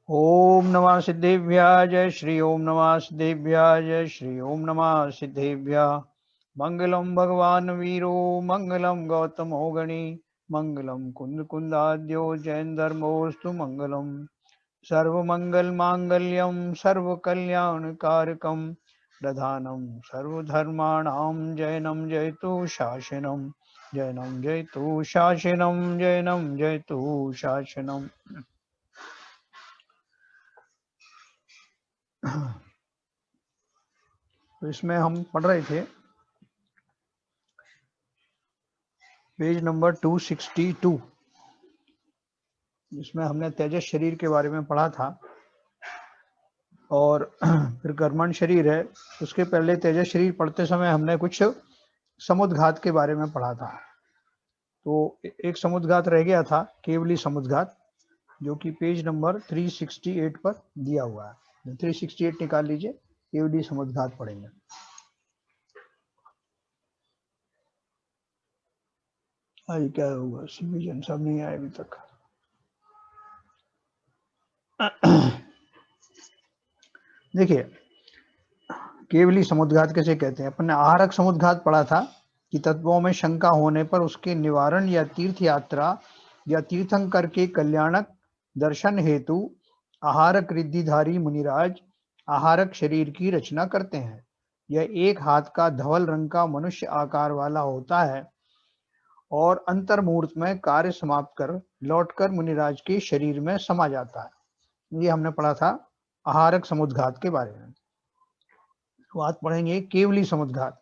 ओम नमः सिद्धेभ्याय जय श्री ओम नमः सिद्धेभ्याय जय श्री ओम नमः सिद्धेभ्याय। मंगलम भगवान वीरो मंगलम गौतमो गणी मंगलम कुंद कुंदाद्यो जैन धर्मोस्तु मंगलम। सर्वमंगल मांगल्यम सर्वकल्याणकारकम प्रधानम सर्वधर्माणां जैनम जयतु शासनम जैनम जयतु शासनम जैनम जयतु शासनम। तो इसमें हम पढ़ रहे थे पेज नंबर 262। इसमें हमने तेजस शरीर के बारे में पढ़ा था और फिर कर्मण शरीर है। उसके पहले तेजस शरीर पढ़ते समय हमने कुछ समुद्घात के बारे में पढ़ा था। तो एक समुद्घात रह गया था, केवली समुद्घात, जो कि पेज नंबर 368 पर दिया हुआ है। 368 निकाल लीजिए, केवली समुद्घात पढ़ेंगे। आज क्या होगा, सिविजन सब नहीं आए अभी तक। देखिए, केवली समुद्घात कैसे कहते हैं। अपन ने आहारक समुद्घात पढ़ा था कि तत्वों में शंका होने पर उसके निवारण या तीर्थ यात्रा या तीर्थंकर के कल्याणक दर्शन हेतु आहारक रिद्धिधारी मुनिराज आहारक शरीर की रचना करते हैं। यह एक हाथ का धवल रंग का मनुष्य आकार वाला होता है और अंतर्मुहूर्त में कार्य समाप्त कर लौटकर मुनिराज के शरीर में समा जाता है। ये हमने पढ़ा था आहारक समुद्घात के बारे में। तो आज पढ़ेंगे केवली समुद्घात।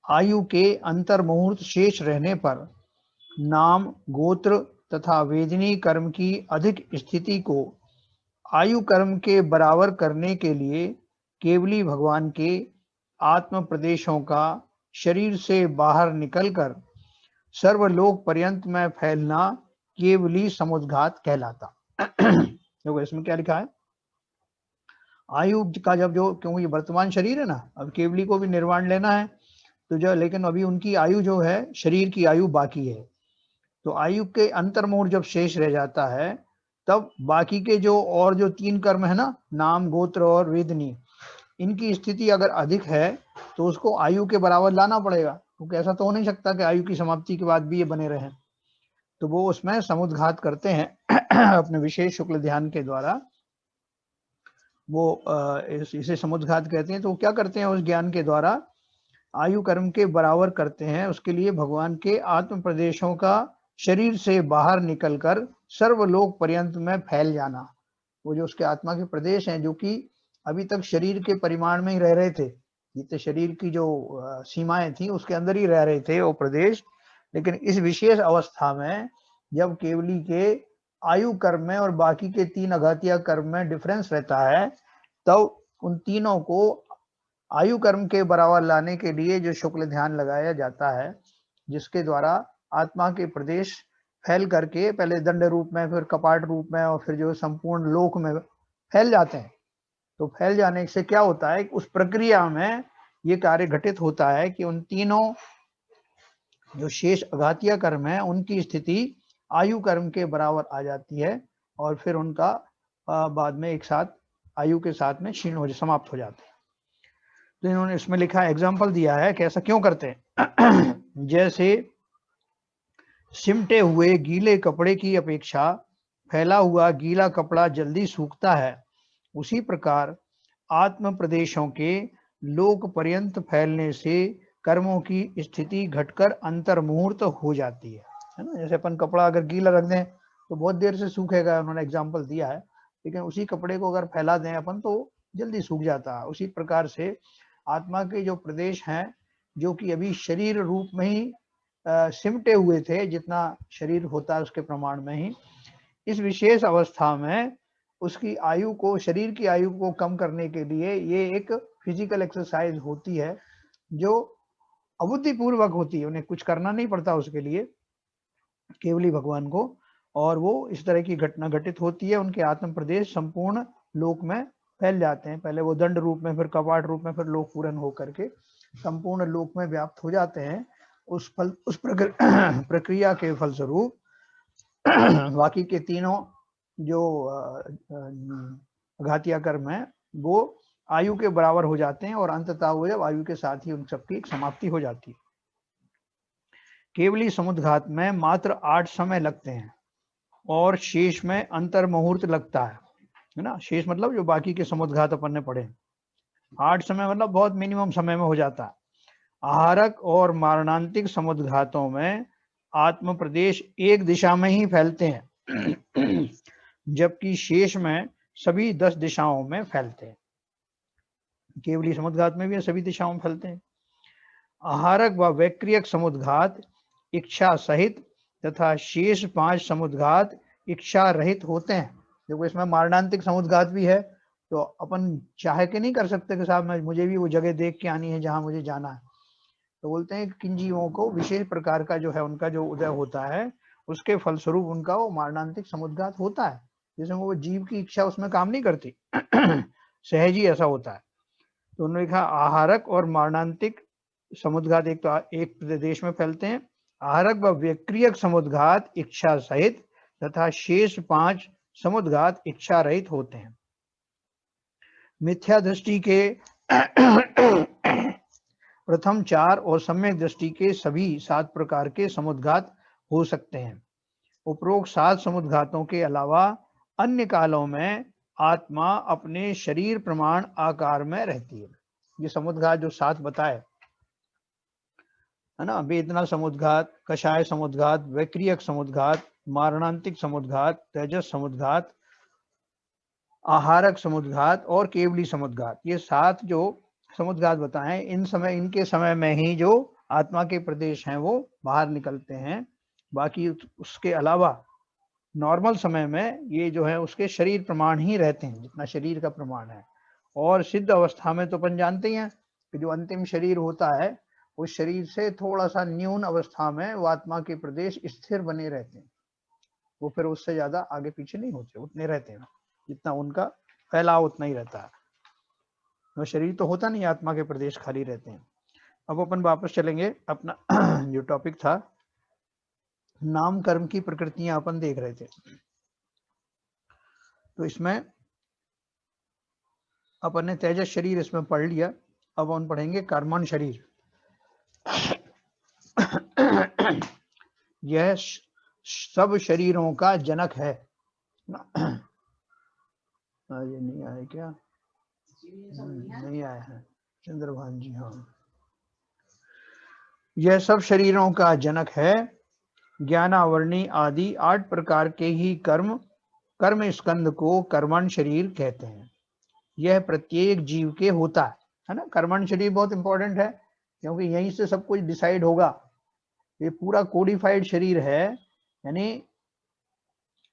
आयु के अंतर मुहूर्त शेष रहने पर नाम गोत्र तथा वेदनी कर्म की अधिक स्थिति को आयु कर्म के बराबर करने के लिए केवली भगवान के आत्म प्रदेशों का शरीर से बाहर निकलकर सर्वलोक पर्यंत में फैलना केवली समुद्घात कहलाता। देखो इसमें क्या लिखा है, आयु का जब जो, क्योंकि वर्तमान शरीर है ना, अब केवली को भी निर्वाण लेना है तो जो, लेकिन अभी उनकी आयु जो है, शरीर की आयु बाकी है। तो आयु के अंतर्मुहूर्त जब शेष रह जाता है तब बाकी के जो और जो 3 कर्म है ना, नाम गोत्र और वेदनी, इनकी स्थिति अगर अधिक है तो उसको आयु के बराबर लाना पड़ेगा, क्योंकि ऐसा तो हो नहीं सकता कि आयु की समाप्ति के बाद भी ये बने रहें। तो वो उसमें समुद्घात करते हैं अपने विशेष शुक्ल ध्यान के द्वारा। वो इसे समुद्घात कहते हैं। तो क्या करते हैं, उस ज्ञान के द्वारा आयु कर्म के बराबर करते हैं। उसके लिए भगवान के आत्म प्रदेशों का शरीर से बाहर निकलकर सर्वलोक पर्यंत में फैल जाना। वो जो उसके आत्मा के प्रदेश हैं, जो कि अभी तक शरीर के परिमाण में ही रह रहे थे, जितने शरीर की जो सीमाएं थी उसके अंदर ही रह रहे थे वो प्रदेश। लेकिन इस विशेष अवस्था में जब केवली के आयु कर्म में और बाकी के 3 अघातीय कर्म में डिफरेंस रहता है, तब उन तीनों को आयु कर्म के बराबर लाने के लिए जो शुक्ल ध्यान लगाया जाता है, जिसके द्वारा आत्मा के प्रदेश फैल करके पहले दंड रूप में, फिर कपाट रूप में, और फिर जो संपूर्ण लोक में फैल जाते हैं। तो फैल जाने से क्या होता है, उस प्रक्रिया में ये कार्य घटित होता है कि उन तीनों जो शेष अघातीय कर्म है उनकी स्थिति आयु कर्म के बराबर आ जाती है और फिर उनका बाद में एक साथ आयु के साथ में क्षीण हो समाप्त हो जाते हैं। तो इन्होंने इसमें लिखा एग्जाम्पल दिया है कि ऐसा क्यों करते हैं। जैसे सिमटे हुए गीले कपड़े की अपेक्षा फैला हुआ गीला कपड़ा जल्दी सूखता है, उसी प्रकार आत्म प्रदेशों के लोक पर्यंत फैलने से कर्मों की स्थिति घटकर अंतर मुहूर्त हो जाती है ना। जैसे अपन कपड़ा अगर गीला रख दें तो बहुत देर से सूखेगा, उन्होंने एग्जाम्पल दिया है, लेकिन उसी कपड़े को अगर फैला दें अपन तो जल्दी सूख जाता है। उसी प्रकार से आत्मा के जो प्रदेश हैं, जो कि अभी शरीर रूप में ही सिमटे हुए थे, जितना शरीर होता है उसके प्रमाण में ही, इस विशेष अवस्था में उसकी आयु को, शरीर की आयु को कम करने के लिए ये एक फिजिकल एक्सरसाइज होती है जो अबुद्धिपूर्वक होती है। उन्हें कुछ करना नहीं पड़ता उसके लिए, केवली भगवान को, और वो इस तरह की घटना घटित होती है। उनके आत्म प्रदेश संपूर्ण लोक में फैल जाते हैं। पहले वो दंड रूप में, फिर कपाट रूप में, फिर लोक पूर्ण होकर के संपूर्ण लोक में व्याप्त हो जाते हैं। उस प्रक्रिया के फलस्वरूप बाकी के तीनों जो घातीय कर्म है वो आयु के बराबर हो जाते हैं और अंततः वो जब आयु के साथ ही उन सबकी एक समाप्ति हो जाती है। केवली समुद्घात में मात्र 8 समय लगते हैं और शेष में अंतर मुहूर्त लगता है ना। शेष मतलब जो बाकी के समुद्घात अपन ने पढ़े, 8 समय मतलब बहुत मिनिमम समय में हो जाता है। आहारक और मारणांतिक समुद्घातों में आत्म प्रदेश एक दिशा में ही फैलते हैं जबकि शेष में सभी 10 दिशाओं में फैलते हैं। केवली समुद्घात में भी सभी दिशाओं में फैलते हैं। आहारक व वैक्रियक समुद्घात इच्छा सहित तथा शेष 5 समुद्घात इच्छा रहित होते हैं। देखो इसमें मारणांतिक समुद्घात भी है, तो अपन चाहे के नहीं कर सकते कि साहब मुझे भी वो जगह देख के आनी है जहां मुझे जाना है। तो बोलते हैं किन जीवों को विशेष प्रकार का जो है उनका जो उदय होता है उसके फलस्वरूप उनका वो मारणांतिक समुद्घात होता है, जिसमें वो जीव की इच्छा उसमें काम नहीं करती सहज ही ऐसा होता है। तो उन्होंने लिखा आहारक और मारणांतिक समुद्घात एक प्रदेश में फैलते हैं। आहारक व वैक्रियक समुद्घात इच्छा सहित तथा शेष 5 समुद्घात इच्छा रहित होते हैं। मिथ्या दृष्टि के प्रथम 4 और सम्यक दृष्टि के सभी 7 प्रकार के समुद्घात हो सकते हैं। उपरोक्त 7 समुद्घातों के अलावा अन्य कालों में आत्मा अपने शरीर प्रमाण आकार में रहती है। ये समुद्घात जो 7 बताए है ना, वेदना समुद्घात, कषाय समुद्घात, वैक्रियक समुद्घात, मारणांतिक समुद्घात, तेजस समुद्घात, आहारक समुद्घात और केवली समुद्घात, ये 7 जो समुद्घात बताएं इनके समय में ही जो आत्मा के प्रदेश हैं वो बाहर निकलते हैं। बाकी उसके अलावा नॉर्मल समय में ये जो है उसके शरीर प्रमाण ही रहते हैं, जितना शरीर का प्रमाण है। और सिद्ध अवस्था में तो अपन जानते ही हैं कि जो अंतिम शरीर होता है उस शरीर से थोड़ा सा न्यून अवस्था में वो आत्मा के प्रदेश स्थिर बने रहते हैं, वो फिर उससे ज्यादा आगे पीछे नहीं होते, उतने रहते हैं, जितना उनका फैलाव उतना ही रहता है। वो शरीर तो होता नहीं, आत्मा के प्रदेश खाली रहते हैं। अब अपन वापस चलेंगे अपना जो टॉपिक था, नाम कर्म की प्रकृतियां अपन देख रहे थे। तो इसमें अपन ने तेजस शरीर इसमें पढ़ लिया, अब अपन पढ़ेंगे कर्मण शरीर। यह सब शरीरों का जनक है। ये नहीं आया क्या? नहीं आया है चंद्रभान जी। हाँ, यह सब शरीरों का जनक है। ज्ञानावरणी आदि 8 प्रकार के ही कर्म स्कंद को कर्मण शरीर कहते हैं। यह प्रत्येक जीव के होता है ना। कर्मण शरीर बहुत इंपॉर्टेंट है क्योंकि यहीं से सब कुछ डिसाइड होगा। ये पूरा कोडिफाइड शरीर है, यानी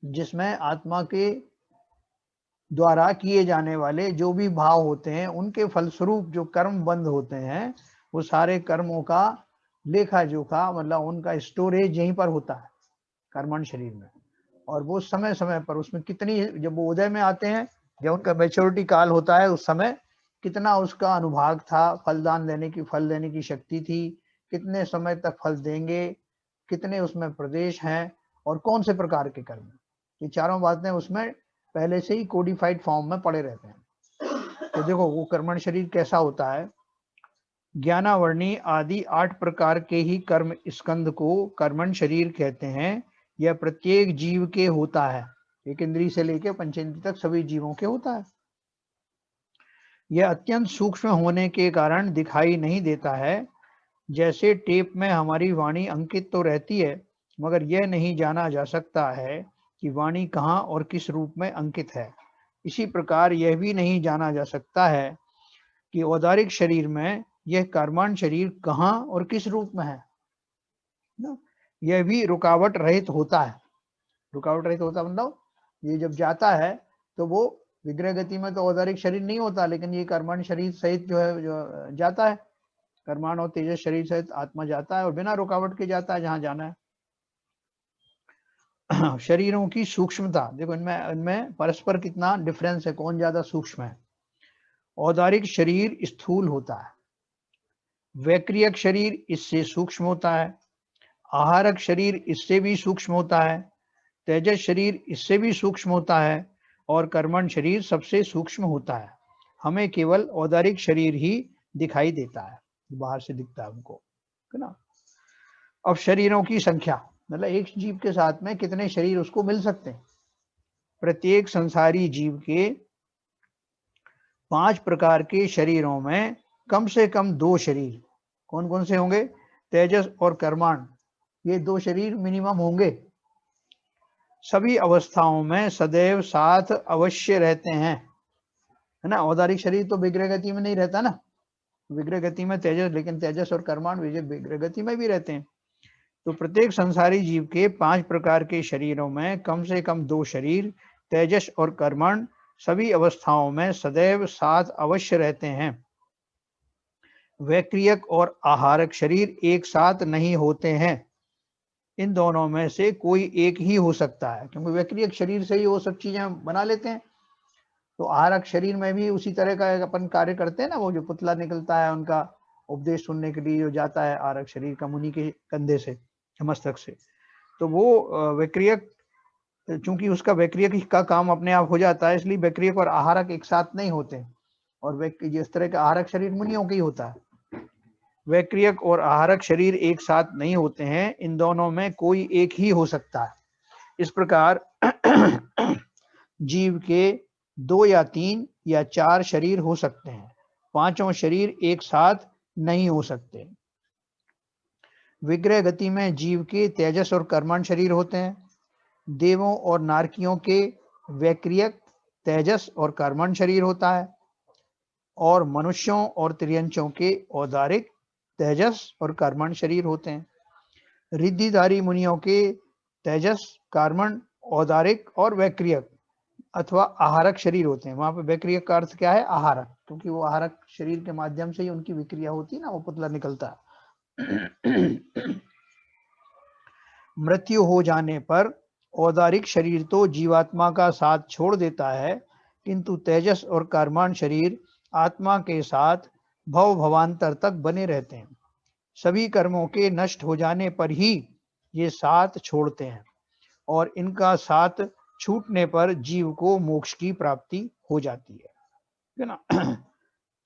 जिसमें आत्मा के द्वारा किए जाने वाले जो भी भाव होते हैं उनके फलस्वरूप जो कर्म बंद होते हैं वो सारे कर्मों का लेखा जोखा, मतलब उनका स्टोरेज यहीं पर होता है कर्मण शरीर में। और वो समय समय पर उसमें कितनी, जब वो उदय में आते हैं, जब उनका मैच्योरिटी काल होता है, उस समय कितना उसका अनुभाग था, फलदान देने की, फल देने की शक्ति थी, कितने समय तक फल देंगे, कितने उसमें प्रदेश हैं और कौन से प्रकार के कर्म, ये चारों बातें उसमें पहले से ही कोडिफाइड फॉर्म में पड़े रहते हैं। तो देखो वो कर्मण शरीर कैसा होता है। ज्ञानावरणी आदि 8 प्रकार के ही कर्म स्कंद को कर्मण शरीर कहते हैं। यह प्रत्येक जीव के होता है, एक इंद्री से लेकर पंचेंद्री तक सभी जीवों के होता है। यह अत्यंत सूक्ष्म होने के कारण दिखाई नहीं देता है। जैसे टेप में हमारी वाणी अंकित तो रहती है, मगर यह नहीं जाना जा सकता है कि वाणी कहाँ और किस रूप में अंकित है। इसी प्रकार यह भी नहीं जाना जा सकता है कि औदारिक शरीर में यह कर्मण शरीर कहाँ और किस रूप में है ना। यह भी रुकावट रहित होता है। रुकावट रहित होता मतलब ये जब जाता है तो वो विग्रह गति में तो औदारिक शरीर नहीं होता, लेकिन ये कर्मण शरीर सहित जो है जो जाता है, कर्मण और तेजस शरीर सहित आत्मा जाता है और बिना रुकावट के जाता है जहां जाना है। शरीरों की सूक्ष्मता देखो, इनमें इनमें परस्पर कितना डिफरेंस है, कौन ज्यादा सूक्ष्म है। औदारिक शरीर स्थूल होता है, वैक्रियक शरीर इससे सूक्ष्म होता है, आहारक शरीर इससे भी सूक्ष्म होता है, तेजस शरीर इससे भी सूक्ष्म होता है और कर्मण शरीर सबसे सूक्ष्म होता है। हमें केवल औदारिक शरीर ही दिखाई देता है, बाहर से दिखता है हमको, है ना। अब शरीरों की संख्या, मतलब एक जीव के साथ में कितने शरीर उसको मिल सकते हैं। प्रत्येक संसारी जीव के 5 प्रकार के शरीरों में कम से कम 2 शरीर, कौन कौन से होंगे? तेजस और कर्माण, ये 2 शरीर मिनिमम होंगे। सभी अवस्थाओं में सदैव साथ अवश्य रहते हैं, है ना। औदारिक शरीर तो विग्रह गति में नहीं रहता ना, विग्रह गति में तेजस, लेकिन तेजस और कर्माण विग्रह गति में भी रहते हैं। तो प्रत्येक संसारी जीव के 5 प्रकार के शरीरों में कम से कम 2 शरीर, तेजस और कर्मण, सभी अवस्थाओं में सदैव साथ अवश्य रहते हैं। वैक्रियक और आहारक शरीर एक साथ नहीं होते हैं। इन दोनों में से कोई एक ही हो सकता है, क्योंकि वैक्रियक शरीर से ही वो सब चीजें बना लेते हैं। तो आहारक शरीर में भी उसी तरह का अपन कार्य करते हैं ना, वो जो पुतला निकलता है उनका उपदेश सुनने के लिए जो जाता है आहारक शरीर का मुनि के कंधे से, मस्तक से, तो वो वैक्रियक, चूंकि उसका वैक्रियक का काम अपने आप हो जाता है, इसलिए वैक्रियक और आहारक एक साथ नहीं होते। और जिस तरह का आहारक शरीर मुनियों का ही होता है, वैक्रियक और आहारक शरीर एक साथ नहीं होते हैं। इन दोनों में कोई एक ही हो सकता है। इस प्रकार जीव के 2 या 3 या 4 शरीर हो सकते हैं, 5 शरीर एक साथ नहीं हो सकते। विग्रह गति में जीव के तेजस और कर्मण शरीर होते हैं। देवों और नारकियों के वैक्रियक, तेजस और कर्मण शरीर होता है, और मनुष्यों और त्रियंचों के औदारिक, तेजस और कर्मण शरीर होते हैं। रिद्धिधारी मुनियों के तेजस, कर्मण, औदारिक और वैक्रियक अथवा आहारक शरीर होते हैं। वहां पे वैक्रियक का अर्थ क्या है? आहारक, क्योंकि वो आहारक शरीर के माध्यम से ही उनकी विक्रिया होती है ना, वो पुतला निकलता है। मृत्यु हो जाने पर औदारिक शरीर तो जीवात्मा का साथ छोड़ देता है, किंतु तेजस और कर्मण शरीर आत्मा के साथ भव भवांतर तक बने रहते हैं। सभी कर्मों के नष्ट हो जाने पर ही ये साथ छोड़ते हैं, और इनका साथ छूटने पर जीव को मोक्ष की प्राप्ति हो जाती है ना।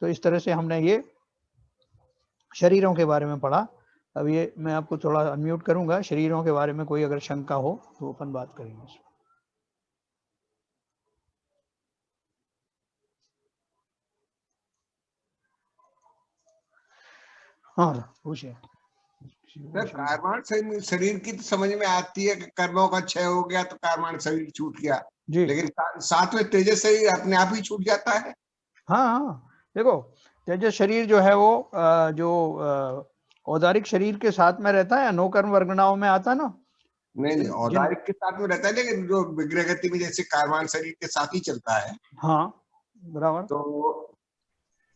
तो इस तरह से हमने ये शरीरों के बारे में पढ़ा। अब ये मैं आपको थोड़ा अनम्यूट करूंगा, शरीरों के बारे में कोई अगर शंका हो तो अपन बात करेंगे इसमें। हाँ पूछिए। कर्मण शरीर की तो समझ में आती है कि कर्मों का क्षय हो गया तो कर्मण शरीर छूट गया, लेकिन साथ में तेजस शरीर अपने आप ही छूट जाता है। हाँ हाँ, देखो तेजस शरीर जो है वो जो औदारिक शरीर के साथ में रहता है, नो कर्म वर्गणाओं में आता ना। नहीं, औदारिक के साथ में रहता है, लेकिन जो विग्रह गति में जैसे कर्मण शरीर के साथ ही चलता है, हाँ बराबर, तो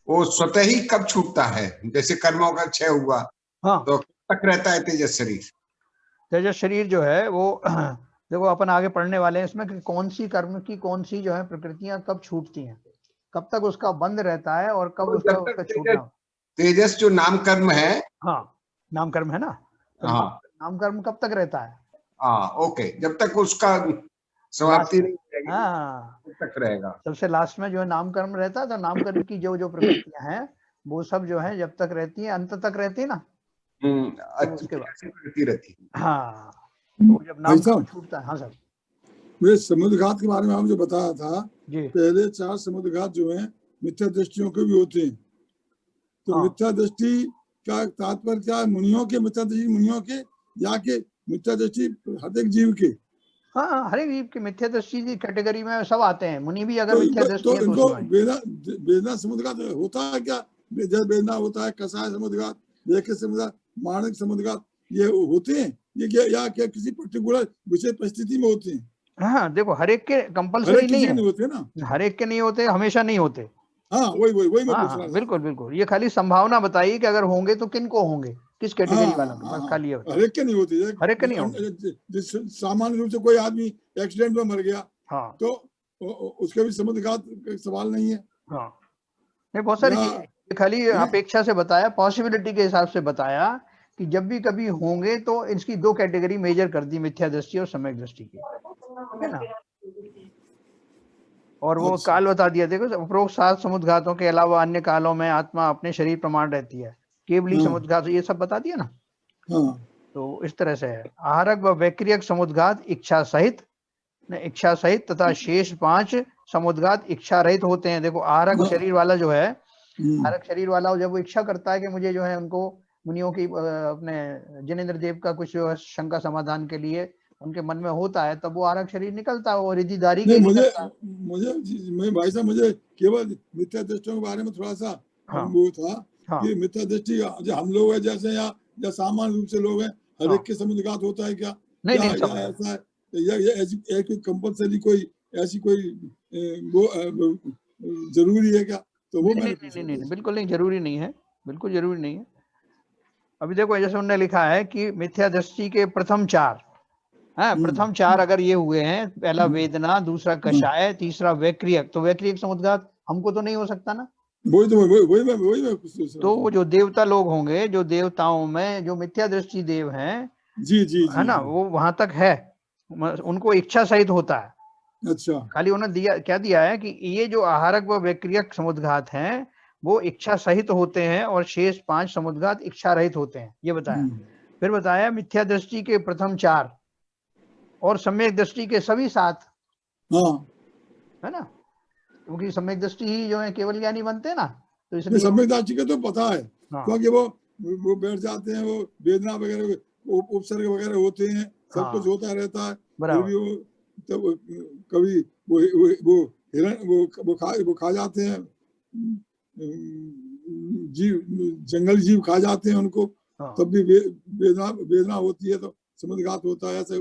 वो स्वतः ही कब छूटता है? जैसे कर्मों का क्षय हुआ, हाँ, तो कब तक रहता है तेजस शरीर? तेजस शरीर जो है वो देखो अपन आगे पढ़ने वाले हैं इसमें कि कौन सी कर्म की कौन सी जो है प्रकृतियां कब छूटती हैं, कब तक उसका बंद रहता है और कब तो उसका जब तक छूटना। तेजस जो नाम कर्म है, हाँ नाम कर्म है ना, तो हाँ नाम कर्म कब तक रहता है? हाँ, ओके, जब तक उसका लास्ट समाप्ति में, नहीं रहेगी हाँ तब तक रहेगा। सबसे लास्ट में जो है नाम कर्म रहता है, तो नाम कर्म की जो जो प्रकृतियां हैं वो सब जो है जब तक रहती है अंत तक रहती है ना, तो उसके बाद ऐसी प्रकृति रहती है। हाँ, तो जब नाम कर्म साहब, छूटता है। हाँ सर, वे समुद्र घात के बारे में आपने जो बताया था, जी पहले 4 समुद्र घात जो है मिथ्या दृष्टियों के भी होते हैं, तो हाँ, मिथ्या दृष्टि का तात्पर्य क्या है? मुनियों के मिथ्या दृष्टि, मुनियों के या के मिथ्या दृष्टि हर एक जीव के? हाँ हर एक जीव की मिथ्या दृष्टि की कैटेगरी में सब आते हैं, मुनि भी अगर तो मिथ्या इनको दृष्टि है तो इनको उसमें वेदना समुद्र घात होता है क्या? जब वेदना होता है, कसाय समुद्र घात, लेखक समुद्र घात, माणक समुद्र घात, ये होते हैं ये क्या, या क्या किसी पर्टिकुलर विषय परिस्थिति में होते हैं? हाँ देखो हर एक के हर कंपलसरी एक नहीं किसी के है, नहीं होते ना। हर एक के नहीं होते, हमेशा नहीं होते। हाँ वही मैं हाँ पूछ रहा हाँ था। बिल्कुल बिल्कुल, ये खाली संभावना बताइए कि अगर होंगे तो किन को होंगे, किस हाँ कैटेगरी वालों के, बस हाँ, खाली ये हर बताइए। एक के नहीं होती है। हर एक के नहीं होंगे। जिस सामान्य रूप से कोई आदमी एक्सीडेंट में मर गया, हाँ तो उसके भी समुद्र घात का सवाल नहीं है। हाँ, नहीं बहुत सारी या चीजें, ये खाली अपेक्षा से बताया, पॉसिबिलिटी के हिसाब से बताया कि जब भी कभी होंगे तो इसकी दो कैटेगरी मेजर कर दी, मिथ्या दृष्टि और सम्यक दृष्टि की, है ना। और वो काल बता दिया, देखो उपरोक्त 7 समुद्घातों के अलावा अन्य कालों में आत्मा अपने शरीर प्रमाण रहती है, केवली समुद्घात, ये सब बता दिया ना। तो इस तरह से है। आहारक व वैक्रियक समुद्घात इच्छा सहित तथा शेष 5 समुद्घात इच्छा रहित होते हैं। देखो आहारक शरीर वाला जो है, आहारक शरीर वाला जब वो इच्छा करता है कि मुझे जो है उनको मुनियों की अपने जिनेंद्र देव का कुछ जो है शंका समाधान के लिए उनके मन में होता है, तब वो आरक शरीर निकलता है, वो रिद्धिधारी के मुझे भाई साहब मुझे केवल मिथ्या दृष्टियों के बारे में थोड़ा सा वो था कि मिथ्या दृष्टि जो हम लोग है जैसे या सामान्य रूप से लोग हैं, हर एक के समुद्घात होता है क्या? नहीं, ऐसा है या कंपल्सरी कोई ऐसी कोई वो जरूरी है क्या? तो वो नहीं, बिल्कुल नहीं, जरूरी नहीं है, बिल्कुल जरूरी नहीं है। अभी देखो जैसे उन्होंने लिखा है कि मिथ्या दृष्टि के प्रथम 4, प्रथम 4 अगर ये हुए हैं, पहला वेदना, दूसरा कषाय, तीसरा वैक्रियक, तो वैक्रियक समुद्घात हमको तो नहीं हो सकता ना। वही तो जो देवता लोग होंगे, जो देवताओं में जो मिथ्या दृष्टि देव हैं, जी है ना, वो वहां तक है, उनको इच्छा सहित होता है। अच्छा, खाली उन्होंने क्या दिया है कि ये जो आहारक व वैक्रियक समुद्घात हैं वो इच्छा सहित होते हैं और शेष 5 समुद्घात इच्छा रहित होते हैं, ये बताया। फिर बताया मिथ्या दृष्टि के प्रथम 4 और सम्यक दृष्टि के सभी 7, है ना, क्योंकि सम्यक दृष्टि ही जो है केवल ज्ञानी बनते हैं ना, तो इसलिए सम्यक दृष्टि का तो पता है, क्योंकि वो बैठ जाते हैं, वो वेदना वगैरह उपसर्ग वगैरह होते हैं, सब कुछ होता रहता है, फिर भी वो तब कभी वो खा जाते हैं, जीव, जंगल जीव खा जाते हैं उनको, तब भी वेदना होती है, तो समुद्घात होता है ऐसे।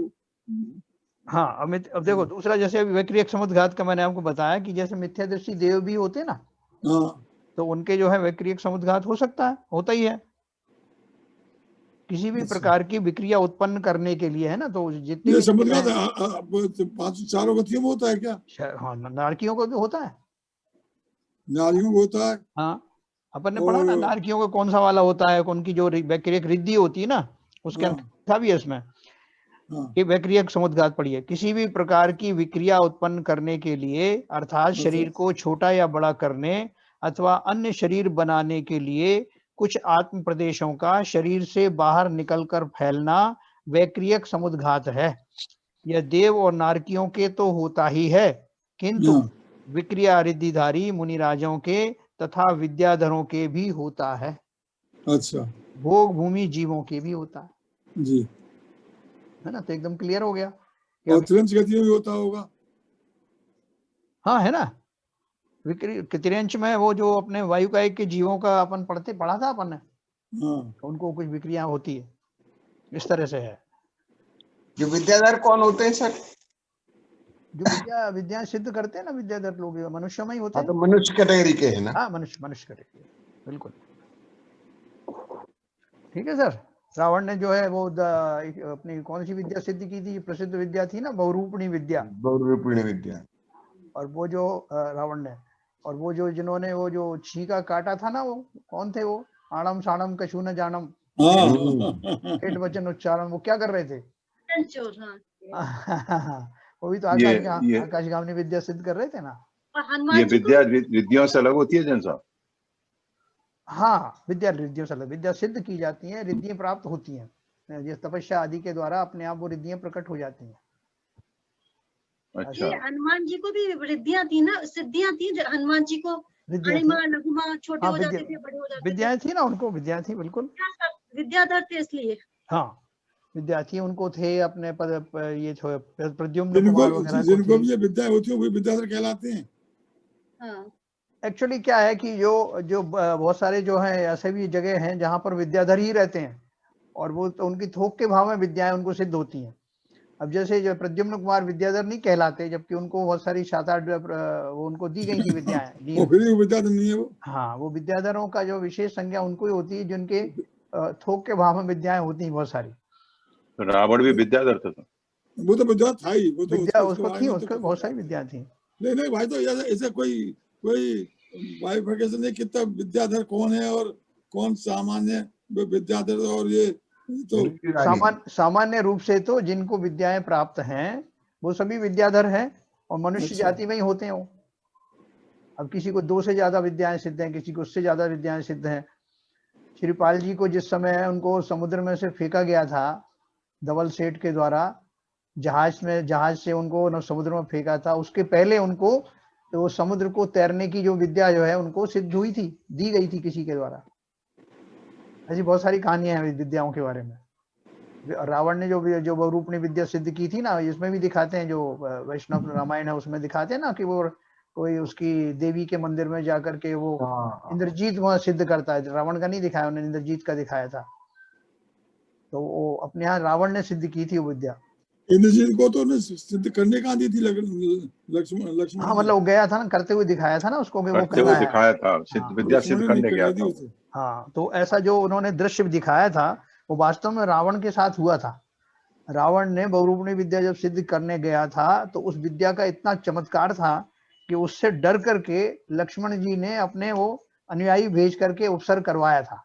अब देखो दूसरा, जैसे वैक्रियक समुद्घात का मैंने आपको बताया कि जैसे मिथ्या दृष्टि देव भी होते हैं ना, तो उनके जो है वैक्रियक समुद्घात हो सकता है, होता ही है, किसी भी प्रकार की विक्रिया उत्पन्न करने के लिए, है ना। तो जितने भी समुद्घात 5 गतियों में होता है क्या? हाँ, नारकियों को भी होता है, नारियों को होता है। हाँ, अपन ने पढ़ा ना नारकियों को कौन सा वाला होता है, उनकी जो वैक्रियक रिद्धि होती है ना, उसके अंदर था भी इसमें कि वैक्रियक समुद्घात पढ़िए, किसी भी प्रकार की विक्रिया उत्पन्न करने के लिए, अर्थात शरीर को छोटा या बड़ा करने अथवा अन्य शरीर बनाने के लिए कुछ आत्म प्रदेशों का शरीर से बाहर निकलकर फैलना वैक्रियक समुद्घात है। यह देव और नारकियों के तो होता ही है, किंतु विक्रिया रिद्धिधारी मुनिराजों के तथा विद्याधरों के भी होता है। अच्छा, भोग भूमि जीवों के भी होता है जी, है ना। तो एकदम क्लियर हो गया। और त्रियंच गति में भी होता होगा। हाँ, है ना, त्रियंच में वो जो अपने वायुकाय के जीवों का अपन पढ़ा था अपन ने, उनको कुछ विक्रिया होती है, इस तरह से है। जो विद्याधर कौन होते हैं सर? जो विद्या सिद्ध करते हैं ना विद्याधर लोग, मनुष्य में ही होते हैं। तो मनुष्य कैटेगरी के है ना? हाँ, मनुष्य कैटेगरी, बिल्कुल ठीक है सर। रावण ने जो है वो अपनी कौन सी विद्या सिद्ध की थी, प्रसिद्ध विद्या थी ना, बहुरूपिणी विद्या। और वो जो रावण ने, और वो जो जिन्होंने वो जो छींका काटा था ना, वो कौन थे? वो आणम साणम कछु न जानम, ठेठ वचन उच्चारण, वो क्या कर रहे थे? वो भी तो आकाशगामी विद्या सिद्ध कर रहे थे ना। ये विद्या रिद्धियों से अलग होती है जन साहब? हाँ, विद्या रिद्धियों से अलग, विद्या सिद्ध की जाती है, रिद्धियां प्राप्त होती हैं, ये तपस्या आदि के द्वारा अपने आप वो रिद्धियां प्रकट हो जाती हैं। अच्छा, हनुमान जी को भी रिद्धियां थी ना, सिद्धियां थी, हनुमान जी को लघुमा छोटे हो जाते थे, बड़े हो जाते थे, विद्याएं थी ना उनको, विद्याएं थी, बिल्कुल विद्याधर थे इसलिए। हाँ, विद्यार्थी उनको थे अपने ये प्रद्युम्न कुमार वगैरह, जिनको भी ये विद्या होती है वो विद्याधर कहलाते हैं। हाँ, एक्चुअली क्या है कि जो बहुत सारे जो है ऐसे भी जगह हैं जहां पर विद्याधर ही रहते हैं, और वो तो उनकी थोक के भाव में विद्याएं उनको सिद्ध होती हैं। अब जैसे जो प्रद्युम्न कुमार विद्याधर नहीं कहलाते, जबकि उनको बहुत सारी 7-8 वो उनको दी गई थी विद्याएं। वो फिर विद्याधर नहीं है वो। हाँ, वो विद्याधरों का जो विशेष संज्ञा उनको ही होती है, जिनके थोक के भाव में विद्याएं होती हैं बहुत सारी। तो रावण भी विद्याधर था? वो तो विद्या था ही, वो तो विद्या उसको थी, उसको बहुत सारी विद्या थी। नहीं भाई, तो ऐसा कोई बाइफिकेशन नहीं, कितना विद्याधर कौन है और कौन सामान्य विद्याधर और ये तो सामान्य रूप से तो जिनको विद्याएं प्राप्त हैं वो सभी विद्याधर हैं और मनुष्य अच्छा। जाति में ही होते हैं वो। अब किसी को 2 से ज्यादा विद्याएं सिद्ध हैं, किसी को उससे ज्यादा विद्याएं सिद्ध हैं। श्रीपाल जी को जिस समय उनको समुद्र में से फेंका गया था धवल सेठ के द्वारा, जहाज से उनको समुद्र में फेंका था, उसके पहले उनको तो समुद्र को तैरने की जो विद्या जो है उनको सिद्ध हुई थी, दी गई थी किसी के द्वारा। ऐसी बहुत सारी कहानियां हैं विद्याओं के बारे में। रावण ने जो बहुरूपणी विद्या सिद्ध की थी ना, इसमें भी दिखाते हैं, जो वैष्णव रामायण है उसमें दिखाते हैं ना कि वो कोई उसकी देवी के मंदिर में जाकर के वो इंद्रजीत वहां सिद्ध करता है। रावण का नहीं दिखाया उन्होंने, इंद्रजीत का दिखाया था। तो वो अपने यहाँ रावण ने सिद्ध की थी वो विद्या। इंद्रजीत को तो सिद्ध करने कहाँ दी थी लक्ष्मण। हाँ मतलब वो गया था ना, करते हुए दिखाया था ना उसको कि वो करते हुए दिखाया था, सिद्ध विद्या सिद्ध करने गया था। हाँ, तो ऐसा जो उन्होंने दृश्य दिखाया था वो वास्तव में रावण के साथ हुआ था। रावण ने बहुरूपणी विद्या जब सिद्ध करने गया था तो उस विद्या का इतना चमत्कार था कि उससे डर करके लक्ष्मण जी ने अपने वो अनुयायी भेज करके उपसर्ग करवाया था।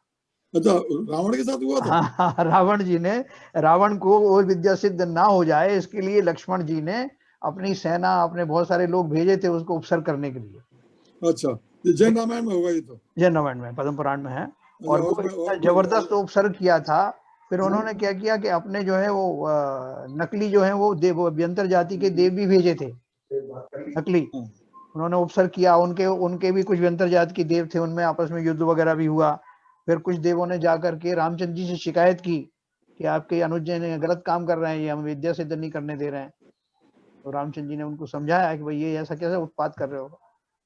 अच्छा, रावण के साथ हुआ था? हाँ, रावण जी ने, रावण को वो विद्या सिद्ध ना हो जाए इसके लिए लक्ष्मण जी ने अपनी सेना, अपने बहुत सारे लोग भेजे थे उसको उपसर्ग करने के लिए। अच्छा, जैन रामायण में होगा ये तो? जैन रामायण में, पद्म पुराण में है। और वो जबरदस्त उपसर्ग किया था। फिर उन्होंने क्या किया कि अपने जो है वो नकली जो है वो अभ्यंतर जाति के देव भी भेजे थे, नकली। उन्होंने उपसर्ग किया, उनके भी कुछ व्यंतर जाति के देव थे, उनमें आपस में युद्ध वगैरह भी हुआ। फिर कुछ देवों ने जाकर के रामचंद्र जी से शिकायत की कि आपके अनुज ने गलत काम कर रहे हैं, ये हम विद्या सिद्ध नहीं करने दे रहे हैं। तो रामचंद्र जी ने उनको समझाया कि भाई ये ऐसा कैसे उत्पात कर रहे हो।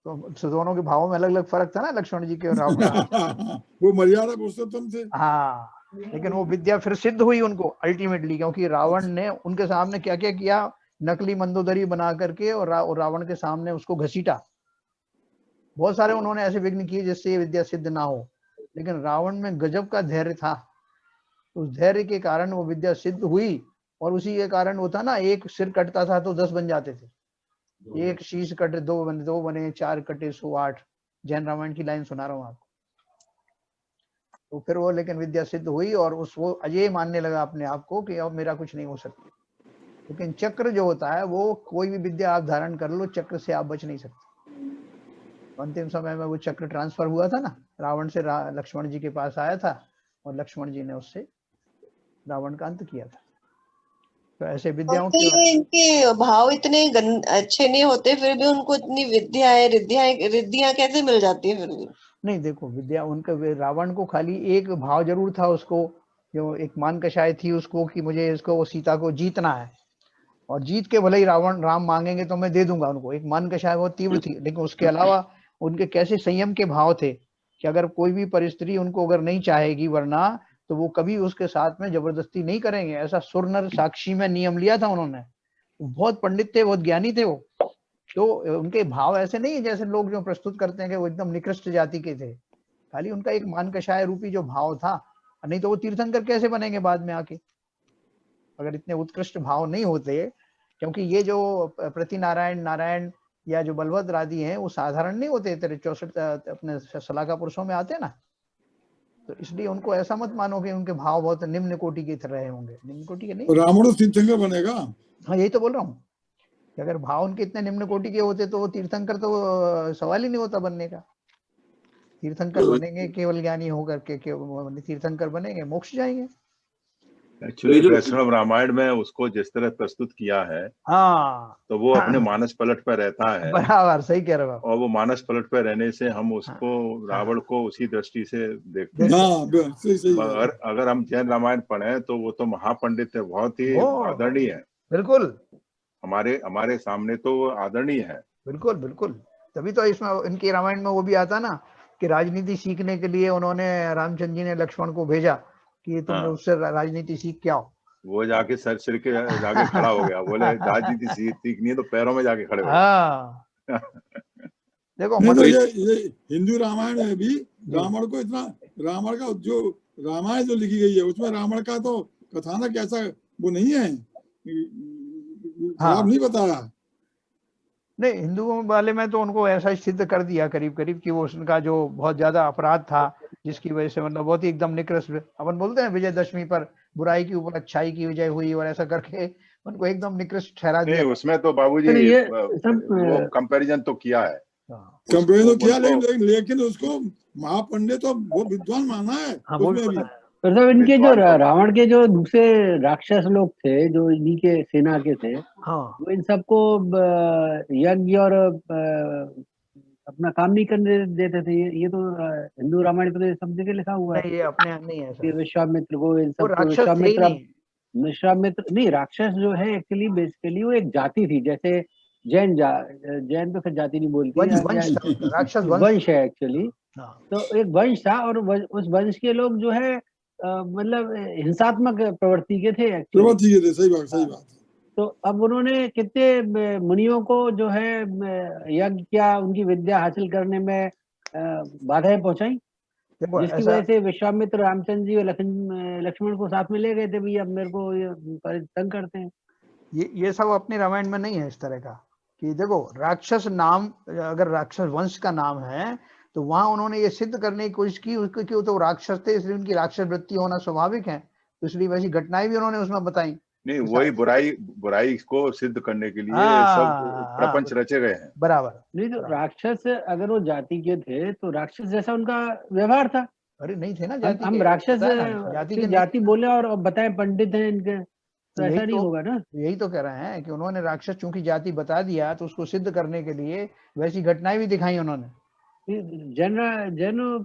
तो दोनों के भावों में अलग अलग फर्क था ना, लक्ष्मण जी के और रावण वो मर्यादा पुरुषोत्तम थे। हाँ, लेकिन वो विद्या फिर सिद्ध हुई उनको अल्टीमेटली, क्योंकि रावण ने उनके सामने क्या क्या किया, नकली मंदोदरी बना करके और रावण के सामने उसको घसीटा। बहुत सारे उन्होंने ऐसे विघ्न किए जिससे ये विद्या सिद्ध ना हो, लेकिन रावण में गजब का धैर्य था। उस धैर्य के कारण वो विद्या सिद्ध हुई। और उसी के कारण वो था ना, एक सिर कटता था तो 10 बन जाते थे, एक शीश कटे 2 बने 4 कटे 108। जैन रामायण की लाइन सुना रहा हूँ आपको। तो फिर वो लेकिन विद्या सिद्ध हुई और वो अजय मानने लगा अपने आप को कि अब मेरा कुछ नहीं हो सकता। लेकिन चक्र जो होता है वो, कोई भी विद्या आप धारण कर लो, चक्र से आप बच नहीं सकते। अंतिम समय में वो चक्र ट्रांसफर हुआ था ना, रावण से लक्ष्मण जी के पास आया था और लक्ष्मण जी ने उससे रावण का अंत किया था। तो ऐसे विद्याओं के इनके भाव इतने अच्छे नहीं होते, फिर भी उनको इतनी रिद्धियां कैसे मिल जाती है फिर भी? नहीं देखो, विद्या उनका, रावण को खाली एक भाव जरूर था उसको, जो एक मान कषाय थी उसको कि मुझे इसको सीता को जीतना है, और जीत के भले ही राम मांगेंगे तो मैं दे दूंगा उनको, एक मन कषाय बहुत तीव्र थी। लेकिन उसके अलावा उनके कैसे संयम के भाव थे कि अगर कोई भी परिस्थिति उनको अगर नहीं चाहेगी वरना, तो वो कभी उसके साथ में जबरदस्ती नहीं करेंगे। ऐसा सुरनर साक्षी में नियम लिया था उन्होंने। बहुत पंडित थे, बहुत ज्ञानी थे वो। तो उनके भाव ऐसे नहीं है जैसे लोग जो प्रस्तुत करते हैं कि वो एकदम निकृष्ट जाति के थे। खाली उनका एक मान कषाय रूपी जो भाव था, नहीं तो वो तीर्थंकर कैसे बनेंगे बाद में आके, अगर इतने उत्कृष्ट भाव नहीं होते। क्योंकि ये जो प्रति नारायण या जो बलभद्र आदि हैं वो साधारण नहीं होते, तेरे 64 अपने सलाका पुरुषों में आते हैं ना। तो इसलिए उनको ऐसा मत मानो कि उनके भाव बहुत निम्न कोटि के रहे होंगे, निम्न कोटि के नहीं। रावण तीर्थंकर बनेगा। हाँ, यही तो बोल रहा हूँ कि अगर भाव उनके इतने निम्न कोटि के होते तो वो तीर्थंकर तो सवाल ही नहीं होता बनने का। तीर्थंकर बनेंगे केवल ज्ञानी होकर के, तीर्थंकर बनेंगे, मोक्ष जाएंगे। एक्चुअली वैष्णव रामायण में उसको जिस तरह प्रस्तुत किया है, हाँ, तो वो अपने मानस पलट पर रहता है। बराबर, सही कह रहे हो। और वो मानस पलट पर रहने से हम उसको, रावण को उसी दृष्टि से देखते हैं। अगर हम जैन रामायण पढ़े तो वो तो महापंडित है, बहुत ही आदरणीय है। बिल्कुल, हमारे सामने तो वो आदरणीय है। बिल्कुल बिल्कुल। तभी तो इसमें इनके रामायण में वो भी आता ना कि राजनीति सीखने के लिए उन्होंने, रामचंद्र जी ने लक्ष्मण को भेजा कि तुम उससे राजनीति सीख के आओ। वो जाके सिर के जाके खड़ा हो गया, बोले राजनीति सीखनी है तो पैरों में जाके खड़े हो। हाँ। देखो तो ये हिंदू रामायण में भी रावण को इतना, रावण का जो रामायण जो लिखी गई है उसमें रावण का तो कथानक ऐसा वो नहीं है, खराब नहीं बताया। नहीं, हिंदुओं वाले में तो उनको ऐसा सिद्ध कर दिया करीब करीब कि वो उनका जो बहुत ज्यादा अपराध था, जिसकी वजह से मतलब बहुत ही एकदम निकृष्ट, अपन बोलते हैं विजयदशमी पर बुराई के ऊपर अच्छाई की विजय हुई और ऐसा करके उनको एकदम निकृष्ट ठहरा दिया। उसमें तो बाबूजी वो कंपैरिजन तो किया है, कंपैरिजन तो किया, लेकिन उसको महापंडित तो बहुत विद्वान माना है। उसमें भी मतलब इनके जो रावण के जो दूसरे राक्षस लोग थे जो इन्हीं के सेना के थे, वो इन सबको यज्ञ और अपना काम नहीं करने देते थे। ये तो हिंदू रामायण पे सब जगह लिखा हुआ है। ये अपने नहीं है सर। विश्वामित्र को इन सबको विश्वामित्र नहीं, राक्षस जो है एक्चुअली बेसिकली वो एक जाति थी, जैसे जैन तो फिर जाति नहीं बोलती, राक्षस वंश है एक्चुअली। तो एक वंश था और उस वंश के लोग जो है मतलब हिंसात्मक प्रवृत्ति के थे एक्चुअली। सही बात। तो अब उन्होंने कितने मुनियों को जो है यज्ञ किया, उनकी विद्या हासिल करने में बाधाएं पहुंचाई, जिसकी वजह से विश्वामित्र रामचंद्र जी और लक्ष्मण को साथ में ले गए थे, भैया अब मेरे को तंग करते हैं। ये सब अपने रामायण में नहीं है इस तरह का कि देखो राक्षस नाम, अगर राक्षस वंश का नाम है तो वहां उन्होंने ये सिद्ध करने की कोशिश की उसको कि वो तो राक्षस थे, इसलिए उनकी राक्षस वृत्ति होना स्वाभाविक है, तो इसलिए वैसी घटनाएं भी उन्होंने उसमें बताई। नहीं, वही बुराई को सिद्ध करने के लिए सब प्रपंच रचे गए हैं। बराबर। नहीं तो राक्षस अगर वो जाति के थे तो राक्षस जैसा उनका व्यवहार था। अरे नहीं थे ना जाति हम राक्षस जाति बोले और बताए पंडित हैं इनके, तो ऐसा नहीं होगा ना। यही तो कह रहे हैं कि उन्होंने राक्षस चूंकि जाति बता दिया तो उसको सिद्ध करने के लिए वैसी घटनाएं भी दिखाई उन्होंने। जैन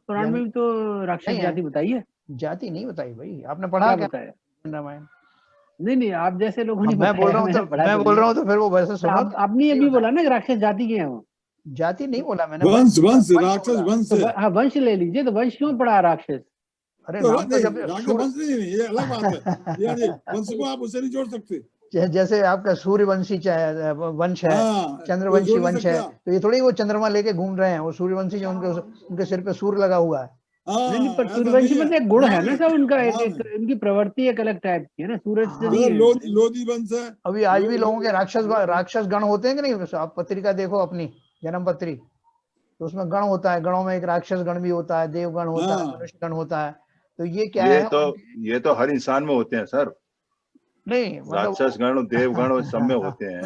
पुराण में भी तो राक्षस जाति बताई है। जाति नहीं बताई भाई, आपने पढ़ा क्या बताया रामायण? नहीं, आप जैसे लोगों ने मैं बोल रहा हूँ तो फिर वो वैसे सुनो। आपने अभी बोला ना राक्षस जाति के हैं, वो जाति नहीं बोला मैंने, वंश राक्षस वंश। हाँ वंश ले लीजिए, तो वंश क्यों पड़ा राक्षस? अरे तो वंश नहीं, ये अलग बात है, यानी वंश को आप उससे नहीं जोड़ सकते। जैसे आपका सूर्यवंशी वंश है, चंद्रवंशी वंश है, तो ये थोड़ी वो चंद्रमा लेके घूम रहे हैं, वो सूर्यवंशी जो उनके सिर पे सूर्य लगा हुआ है। नहीं, पर सूर्यवंशी में एक गुण है ना सब उनका, एक इनकी प्रवृत्ति एक अलग टाइप की है ना, सूरज से नहीं है। लोधी वंश है। अभी आज भी लोगों के राक्षस गण होते हैं कि नहीं? आप पत्रिका देखो अपनी जन्म पत्री, तो उसमें गण होता है, गणों में एक राक्षस गण भी होता है, देवगण होता है, मनुष्य गण होता है। तो ये क्या है? ये तो हर इंसान में होते हैं सर। नहीं राक्षस गण देवगण सब में होते हैं,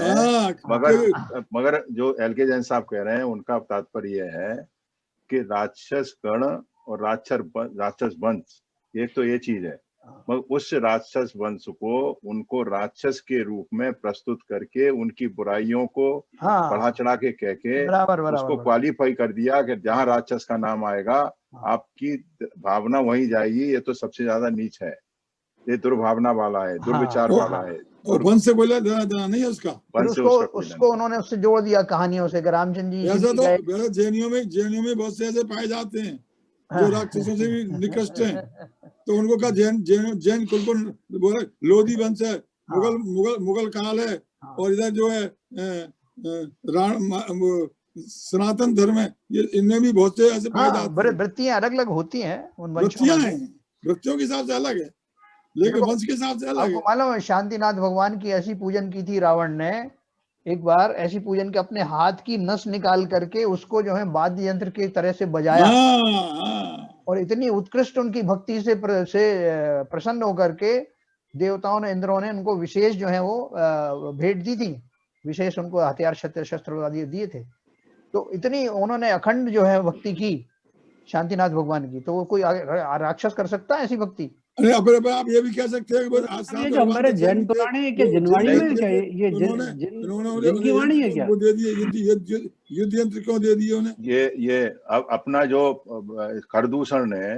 मगर जो एलके जैन साहब कह रहे हैं उनका तात्पर्य है कि राक्षस गण और राक्षस वंश एक तो ये चीज है, मगर उस राक्षस वंश को उनको राक्षस के रूप में प्रस्तुत करके उनकी बुराइयों को बढ़ा चढ़ा के कह के उसको क्वालिफाई कर दिया कि जहाँ राक्षस का नाम आएगा आपकी भावना वहीं जाएगी, ये तो सबसे ज्यादा नीच है, ये दुर्भावना वाला है, दुर्विचार वाला है। और वंश से बोला नहीं है उसका, उसको उन्होंने उससे जोड़ दिया कहानियों से। रामचंद्र जी ऐसा तो जैनियों में बहुत से ऐसे पाए जाते हैं जो राक्षसों से भी निकृष्ट हैं, तो उनको कहा जैन कुल को बोले लोधी वंश है, मुगल काल है, और इधर जो है सनातन धर्म है, ये इनमें भी बहुत से ऐसे पाए जाते हैं। वृत्तियां अलग अलग होती हैं, उन वृत्तियों के हिसाब से अलग है, लेकिन वंश के हिसाब से अलग है। आपको मालूम है शांतिनाथ भगवान की ऐसी पूजन की थी रावण ने, एक बार ऐसी पूजन के अपने हाथ की नस निकाल करके उसको जो है वाद्य यंत्र की तरह से बजाया, और इतनी उत्कृष्ट उनकी भक्ति से प्रसन्न होकर के देवताओं ने, इंद्रों ने उनको विशेष जो है वो भेंट दी थी, विशेष उनको हथियार शस्त्र दिए थे। तो इतनी उन्होंने अखंड जो है भक्ति की शांतिनाथ भगवान की, तो वो कोई राक्षस कर सकता है ऐसी भक्ति? अरे अब आप ये भी कह सकते हैं कि जो हमारे जैन पुराण है कि जिनवाणी में क्या ये जिनकी वाणी है क्या? वो दे दिए युद्ध यंत्र क्यों दे दिए उन्हें? ये अब अपना जो खरदूषण ने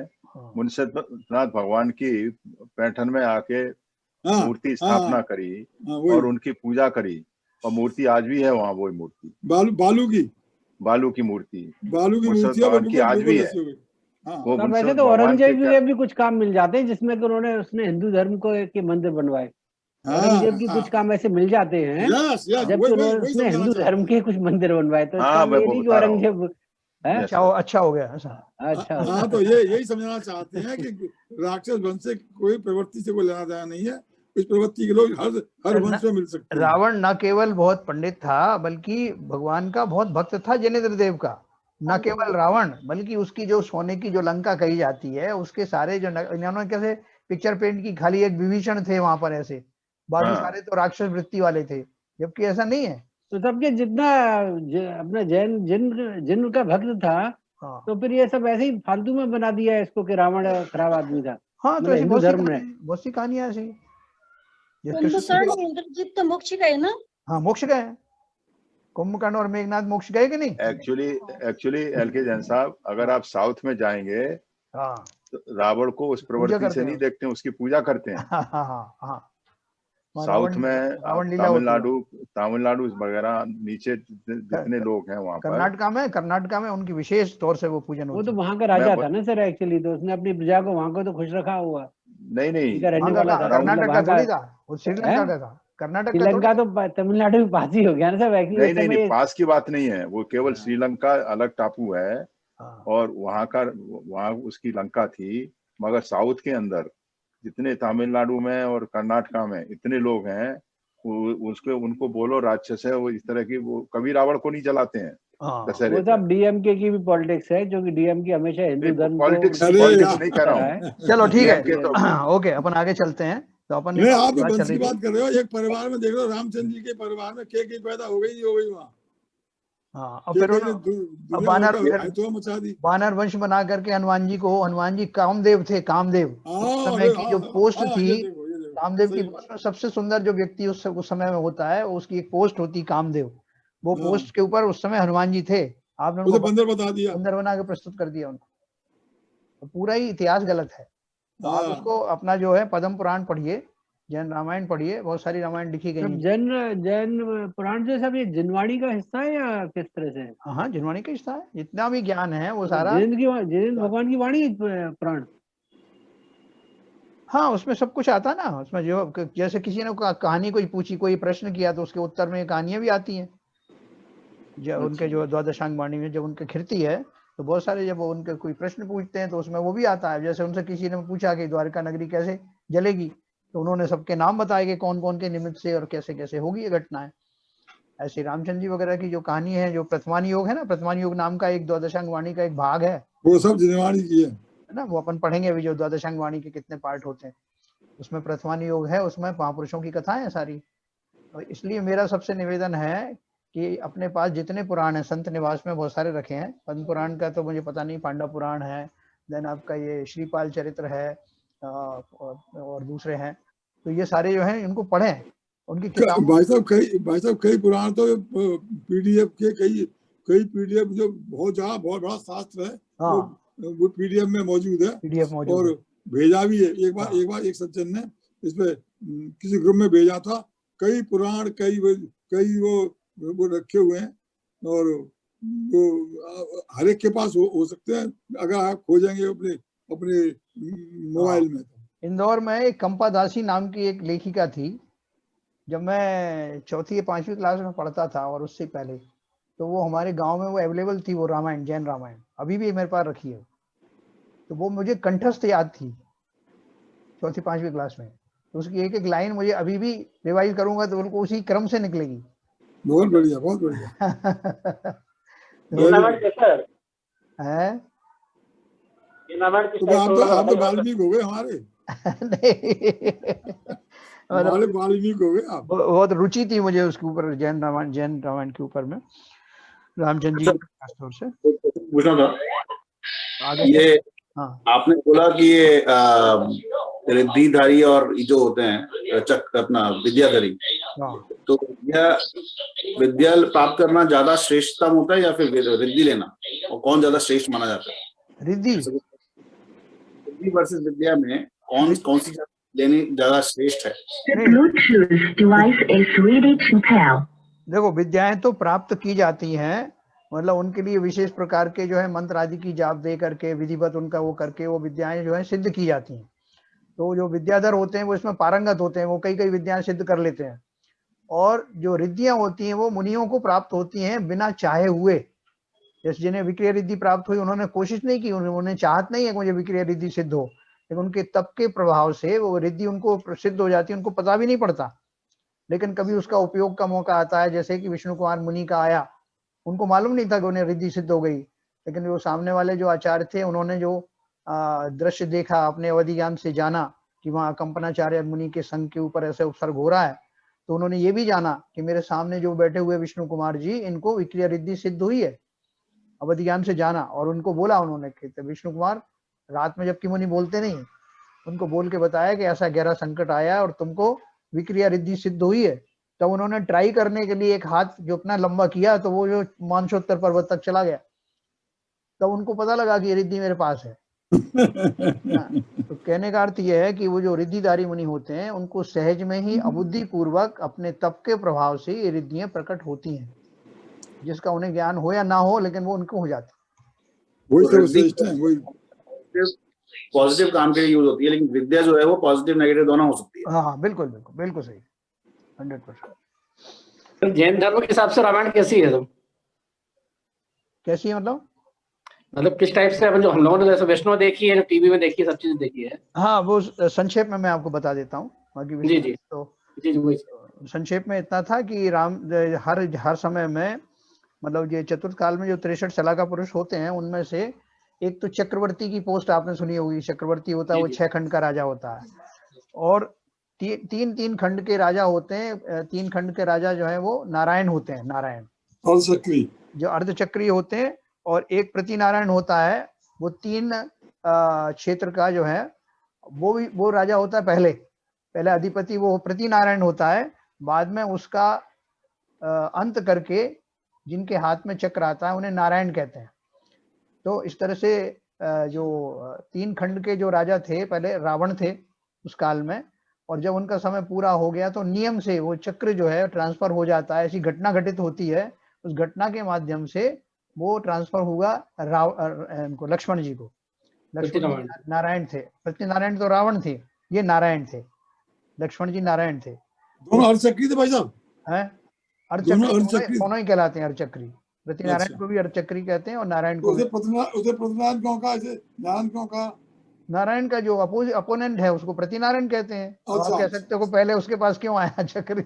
मुंशीनाथ भगवान की पैठन में आके मूर्ति स्थापना करी और उनकी पूजा करी, और मूर्ति आज भी है वहाँ, वो मूर्ति बालू की मूर्ति की आज भी है। वैसे तो औरंगजेब भी कुछ काम मिल जाते हैं जिसमें कि उसने हिंदू धर्म के मंदिर बनवाए। औरंगजेब की कुछ काम ऐसे मिल जाते हैं जब उसने हिंदू धर्म के कुछ मंदिर बनवाए, तो औरंगजेब अच्छा हो गया। अच्छा, तो यही समझना चाहते हैं कि राक्षस वंश से कोई प्रवृत्ति से कोई लेना देना नहीं है, इस प्रवृत्ति के लोग हर वंश में मिल सकते हैं। रावण न केवल बहुत पंडित था बल्कि भगवान का बहुत भक्त था, जनेन्द्र देव का। न केवल रावण बल्कि उसकी जो सोने की जो लंका कही जाती है, उसके सारे जो इन्होंने कैसे पिक्चर पेंट की, खाली एक विभीषण थे वहां पर, ऐसे बाकी सारे तो राक्षस वृत्ति वाले थे, जबकि ऐसा नहीं है। तो सबके जितना अपना जैन जिन का भक्त था, तो फिर ये सब ऐसे ही फालतू में बना दिया इसको कि रावण खराब आदमी था। हाँ, तो ऐसी बहुत सी कहानियां ऐसी। इंद्रजीत तो मोक्ष गए ना? हाँ, मोक्ष गए, कुंभकर्ण और मेघनाथ मोक्ष गए कि नहीं? एक्चुअली एलके जैन साहब, अगर आप साउथ में जाएंगे, तो रावण को उस प्रवृत्ति से नहीं देखते, उसकी पूजा करते हैं। हाँ, साउथ में तमिलनाडु वगैरह नीचे जितने लोग हैं वहाँ पर, कर्नाटका में उनकी विशेष तौर से वो पूजन होता है। वो तो वहाँ का राजा था ना सर, एक्चुअली तो उसने अपनी प्रजा को वहाँ को तो खुश रखा हुआ। नहीं, कर्नाटक का थोड़ी था, वो श्रीलंका का था। कर्नाटक, श्रीलंका तो तमिलनाडु में पास ही हो गया ना सर। नहीं, पास की बात नहीं है, वो केवल श्रीलंका अलग टापू है और वहाँ उसकी लंका थी। मगर साउथ के अंदर जितने तमिलनाडु में और कर्नाटका में इतने लोग हैं, उनको बोलो राक्षस है, वो इस तरह की, वो कभी रावण को नहीं जलाते हैं। वो सब डीएमके की भी पॉलिटिक्स है, जो कि डीएमके हमेशा हिंदू धर्म पॉलिटिक्स नहीं कर रहा हूँ। चलो ठीक है, ओके, अपन आगे चलते हैं। तो अपन आप वंश की बात कर रहे हो, एक परिवार में देख लो, रामचंद्र जी के परिवार में के पैदा हो गई वहाँ। हाँ, और फिर वानर वंश बना करके हनुमान जी कामदेव थे, कामदेव उस समय की जो पोस्ट थी, कामदेव की सबसे सुंदर जो व्यक्ति उस समय में होता है, उसकी एक पोस्ट होती कामदेव। वो पोस्ट के ऊपर उस समय हनुमान जी थे। आपने उनको बंदर बता दिया, बंदर बना के प्रस्तुत कर दिया उनको। तो पूरा ही इतिहास गलत है। तो आप उसको अपना जो है पद्म पुराण पढ़िए, जैन रामायण पढ़िए, बहुत सारी रामायण लिखी गई है। जैन पुराण जो सब ये जिनवाणी का हिस्सा है या किस तरह से? हाँ, जिनवाणी का हिस्सा है। जितना भी ज्ञान है वो सारा जिन भगवान की वाणी पुराण। हाँ, उसमें सब कुछ आता ना। उसमें जो जैसे किसी ने कहानी कोई पूछी, कोई प्रश्न किया, तो उसके उत्तर में कहानियां भी आती हैं। जब उनके जो द्वादशांग वाणी में जब उनके खिरती है, तो बहुत सारे जब उनके कोई प्रश्न पूछते हैं तो उसमें वो भी आता है। जैसे उनसे किसी ने पूछा कि द्वारका नगरी कैसे जलेगी, तो उन्होंने सबके नाम बताए कि कौन कौन के निमित्त से और कैसे कैसे होगी ये घटनाएं। ऐसे रामचंद्र जी वगैरह की जो कहानी है, जो प्रथमान योग है ना, प्रथमान योग नाम का एक द्वादशांग वाणी का एक भाग है, वो सब जिनवाणी की है ना। वो अपन पढ़ेंगे अभी, जो द्वादशांग वाणी के कितने पार्ट होते हैं, उसमें प्रथमान योग है, उसमें महापुरुषों की कथाएं हैं सारी। तो इसलिए मेरा सबसे निवेदन है कि अपने पास जितने पुराण हैं, संत निवास में बहुत सारे रखे हैं। पद्म पुराण का तो मुझे पता नहीं, पांडव पुराण है, देन आपका ये श्रीपाल चरित्र है, और दूसरे हैं। तो ये सारे जो हैं इनको पढ़ें, उनकी किताब। भाई साहब कई पुराण तो पीडीएफ के कई पीडीएफ जो बहुत बड़ा शास्त्र है, वो पीडीएफ में मौजूद है, और भेजा भी है। एक बार एक सज्जन ने इस पे किसी ग्रुप में भेजा था, कई पुराण कई वो रखे हुए हैं, और वो हर एक के पास हो सकते हैं अगर आप खोजेंगे अपने मोबाइल में। इंदौर में एक कंपा दासी नाम की एक लेखिका थी, जब मैं 4th या 5वीं क्लास में पढ़ता था, और उससे पहले तो वो हमारे गांव में वो अवेलेबल थी, वो रामायण, जैन रामायण अभी भी मेरे पास रखी है। तो वो मुझे कंठस्थ याद थी 4th 5वीं क्लास में। तो उसकी एक एक लाइन मुझे अभी भी रिवाइज करूंगा तो उनको उसी क्रम से निकलेगी। बहुत बढ़िया, बहुत बढ़िया। है तो आप तो वाल्मीकि हो गए हमारे। वाल्मीकि हो गए आप। बहुत रुचि थी मुझे उसके ऊपर, जैन रामायण के ऊपर में, रामचंद्र जी खास तौर से पूछना था। ये आपने बोला कि ये रिद्धिधारी और जो होते हैं अपना विद्याधरी, तो विद्या प्राप्त करना ज्यादा श्रेष्ठतम होता है या फिर रिद्धि लेना, और कौन ज्यादा श्रेष्ठ माना जाता है? रिद्धि वर्सेस विद्या में कौन सी लेनी ज्यादा श्रेष्ठ है? देखो, विद्याएं तो प्राप्त की जाती हैं, मतलब उनके लिए विशेष प्रकार के जो है मंत्र आदि की जाप दे करके, विधिवत उनका वो करके, वो विद्याएं जो है सिद्ध की जाती हैं। तो जो विद्याधर होते हैं वो इसमें पारंगत होते हैं, वो कई विद्याएं सिद्ध कर लेते हैं। और जो रिद्धियां होती हैं वो मुनियों को प्राप्त होती हैं बिना चाहे हुए। जैसे जिन्हें विक्रिय रिद्धि प्राप्त हुई, उन्होंने कोशिश नहीं की, उन्होंने चाहत नहीं है कि मुझे विक्रिय रिद्धि सिद्ध हो, लेकिन उनके तप के प्रभाव से वो रिद्धि उनको सिद्ध हो जाती है, उनको पता भी नहीं पड़ता। लेकिन कभी उसका उपयोग का मौका आता है, जैसे कि विष्णु कुमार मुनि का आया, उनको मालूम नहीं था कि उन्हें रिद्धि सिद्ध हो गई, लेकिन वो सामने वाले जो आचार्य थे, उन्होंने जो दृश्य देखा, अपने अवधि ज्ञान से जाना कि वहाँ कंपनाचार्य मुनि के संघ के ऊपर ऐसे उपसर्ग हो रहा है, तो उन्होंने ये भी जाना कि मेरे सामने जो बैठे हुए विष्णु कुमार जी, इनको विक्रिया रिद्धि सिद्ध हुई है, अवध ज्ञान से जाना। और उनको बोला उन्होंने कि विष्णु कुमार रात में जबकि मुनि बोलते नहीं, उनको बोल के बताया कि ऐसा गहरा संकट आया और तुमको विक्रिया रिद्धि सिद्ध हुई है। तब उन्होंने ट्राई करने के लिए एक हाथ जो अपना लंबा किया, तो वो जो मानसोत्तर पर्वत तक चला गया, तब उनको पता लगा कि ये रिद्धि मेरे पास है। तो कहने का अर्थ यह है कि वो जो रिद्धिधारी मुनि होते हैं, उनको सहज में ही अबुद्धि पूर्वक अपने तप के प्रभाव से ये रिद्धियां प्रकट होती हैं, जिसका उन्हें ज्ञान हो या ना हो, लेकिन वो उनको हो जाती है। पॉजिटिव काम के लिए यूज होती है, लेकिन विद्या जो है वो पॉजिटिव नेगेटिव दोनों हो सकती है। हाँ, बिल्कुल बिल्कुल बिल्कुल सही, 100%। जैन धर्म के हिसाब से रामायण कैसी है? तुम कैसी है मतलब किस टाइप से? जो हम लोगों ने जैसे वैष्णो देखी है, जो टीवी में देखी है, सब चीजें देखी है। हाँ, वो संक्षेप में मैं आपको बता देता हूँ बाकी। जी जी, तो जी संक्षेप में इतना था कि राम हर समय में, मतलब ये चतुर्थ काल में जो 63 सलाह का पुरुष होते हैं, उनमें से एक तो चक्रवर्ती की पोस्ट आपने सुनी होगी। चक्रवर्ती होता है वो 6 खंड का राजा होता है, और तीन खंड के राजा होते हैं। 3 खंड के राजा जो है वो नारायण होते हैं, नारायण जो अर्धचक्री होते हैं, और एक प्रति नारायण होता है, वो 3 क्षेत्र का जो है वो राजा होता है। पहले अधिपति वो प्रति नारायण होता है, बाद में उसका अंत करके जिनके हाथ में चक्र आता है उन्हें नारायण कहते हैं। तो इस तरह से जो 3 खंड के जो राजा थे, पहले रावण थे उस काल में, और जब उनका समय पूरा हो गया तो नियम से वो चक्र जो है ट्रांसफर हो जाता है। ऐसी घटना घटित होती है, उस घटना के माध्यम से वो ट्रांसफर हुआ लक्ष्मण जी को। लक्ष्मण नारायण थे, सत्यनारायण तो रावण थे, ये नारायण थे, लक्ष्मण जी नारायण थे। दोनों अर्धचक्री थे भाई साहब, हैं? अर्धचक्री दोनों ही कहलाते हैं अर्धचक्री। प्रतिनारायण को भी अर्धचक्री कहते हैं और नारायण को भी। प्रतिनारायण क्यों कहा, नारायण क्यों कहा? नारायण का जो अपोनेंट है उसको प्रतिनारायण कहते हैं। आप कह सकते हो पहले उसके पास क्यों आया चक्री,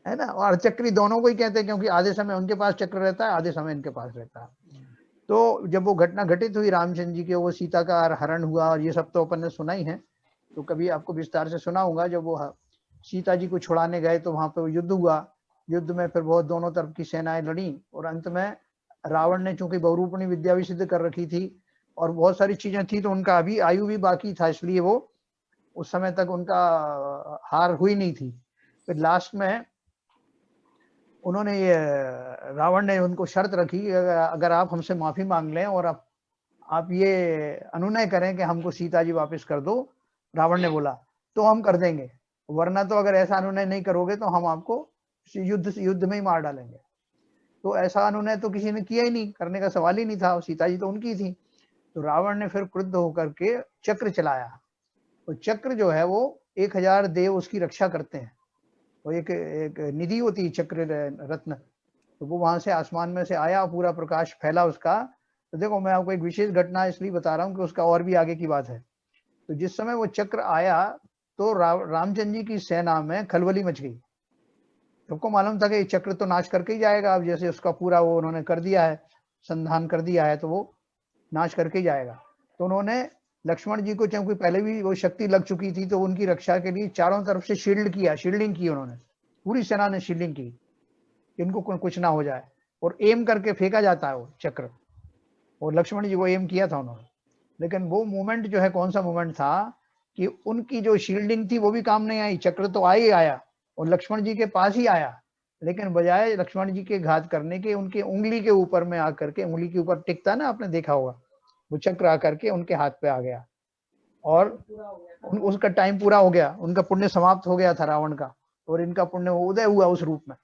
है ना। और चक्री दोनों को ही कहते हैं, क्योंकि आधे समय उनके पास चक्र रहता है, आधे समय इनके पास रहता है। तो जब वो घटना घटित हुई रामचंद्र जी के, वो सीता का हरण हुआ, और ये सब तो अपन ने सुना ही है, तो कभी आपको विस्तार से सुनाऊंगा। जब वो सीता जी को छुड़ाने गए तो वहां पे युद्ध हुआ। युद्ध में फिर बहुत दोनों तरफ की सेनाएं लड़ी, और अंत में रावण ने चूंकि बहुरूपणी विद्या भी सिद्ध कर रखी थी और बहुत सारी चीजें थी, तो उनका अभी आयु भी बाकी था, इसलिए वो उस समय तक उनका हार हुई नहीं थी। फिर लास्ट में उन्होंने ये, रावण ने उनको शर्त रखी, अगर आप हमसे माफी मांग लें और आप ये अनुनय करें कि हमको सीता जी वापस कर दो, रावण ने बोला, तो हम कर देंगे, वरना तो अगर ऐसा अनुनय नहीं करोगे तो हम आपको युद्ध में ही मार डालेंगे। तो ऐसा अनुनय तो किसी ने किया ही नहीं, करने का सवाल ही नहीं था, सीता जी तो उनकी थी। तो रावण ने फिर क्रुद्ध होकर के चक्र चलाया। तो चक्र जो है वो 1000 देव उसकी रक्षा करते हैं, वो एक निधि होती है चक्र रत्न। तो वो वहां से आसमान में से आया, पूरा प्रकाश फैला उसका। तो देखो, मैं आपको एक विशेष घटना इसलिए बता रहा हूँ कि उसका और भी आगे की बात है। तो जिस समय वो चक्र आया तो रामचंद्र जी की सेना में खलबली मच गई। सबको मालूम था कि चक्र तो नाश करके ही जाएगा, अब जैसे उसका पूरा वो उन्होंने कर दिया है, संधान कर दिया है, तो वो नाश करके ही जाएगा। तो उन्होंने लक्ष्मण जी को, क्योंकि पहले भी वो शक्ति लग चुकी थी, तो उनकी रक्षा के लिए चारों तरफ से शील्डिंग की उन्होंने, पूरी सेना ने शील्डिंग की, इनको कुछ ना हो जाए। और एम करके फेंका जाता है वो चक्र, और लक्ष्मण जी को एम किया था उन्होंने। लेकिन वो मूवमेंट जो है, कौन सा मूवमेंट था कि उनकी जो शील्डिंग थी वो भी काम नहीं आई। चक्र तो आया और लक्ष्मण जी के पास ही आया, लेकिन बजाय लक्ष्मण जी के घात करने के, उनके उंगली के ऊपर में आकर के, उंगली के ऊपर टिकता ना, आपने देखा होगा, वो चक्र आकर के उनके हाथ पे आ गया, और उसका टाइम पूरा हो गया, उनका पुण्य समाप्त हो गया था रावण का, और इनका पुण्य उदय हुआ उस रूप में।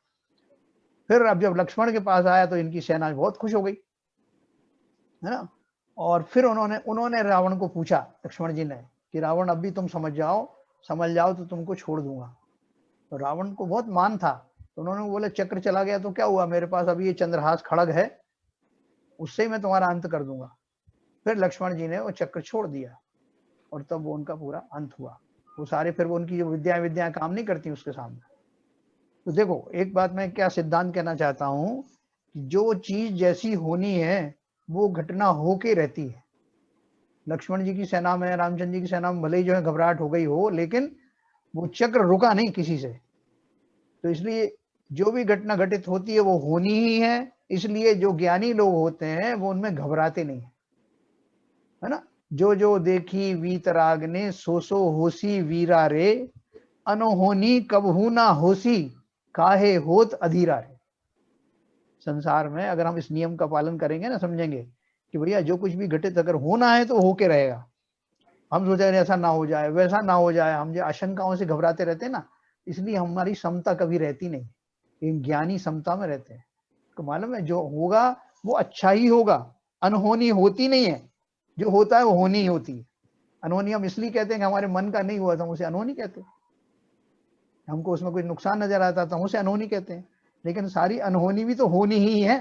फिर अब जब लक्ष्मण के पास आया तो इनकी सेना बहुत खुश हो गई, है ना। और फिर उन्होंने रावण को पूछा, लक्ष्मण जी ने, कि रावण अब भी तुम समझ जाओ तो तुमको छोड़ दूंगा। तो रावण को बहुत मान था, तो उन्होंने बोले चक्र चला गया तो क्या हुआ, मेरे पास अभी ये चंद्रहास खड़ग है, उससे ही मैं तुम्हारा अंत कर दूंगा। फिर लक्ष्मण जी ने वो चक्र छोड़ दिया, और तब वो उनका पूरा अंत हुआ। वो सारे, फिर वो उनकी जो विद्याएं काम नहीं करती उसके सामने। तो देखो, एक बात मैं क्या सिद्धांत कहना चाहता हूँ, जो चीज जैसी होनी है वो घटना होके रहती है। लक्ष्मण जी की सेना में, रामचंद्र जी की सेना में भले ही जो है घबराहट हो गई हो, लेकिन वो चक्र रुका नहीं किसी से। तो इसलिए जो भी घटना घटित होती है वो होनी ही है। इसलिए जो ज्ञानी लोग होते हैं वो उनमें घबराते नहीं, है ना। जो जो देखी वीतराग ने, सो सो होसी वीरा रे, अनहोनी कबहू ना होसी, काहे होत अधीरा रे। संसार में अगर हम इस नियम का पालन करेंगे ना, समझेंगे कि भैया जो कुछ भी घटित अगर होना है तो होके रहेगा। हम सोचे ऐसा ना हो जाए, वैसा ना हो जाए, हम जो आशंकाओं से घबराते रहते हैं ना, इसलिए हमारी समता कभी रहती नहीं। एक ज्ञानी समता में रहते हैं, तो मालूम है जो होगा वो अच्छा ही होगा, अनहोनी होती नहीं है। जो होता है वो होनी ही होती है। अनहोनी हम इसलिए कहते हैं कि हमारे मन का नहीं हुआ था, उसे अनहोनी कहते हैं। हमको उसमें कोई नुकसान नजर आता था, उसे अनहोनी कहते हैं। लेकिन सारी अनहोनी भी तो होनी ही है,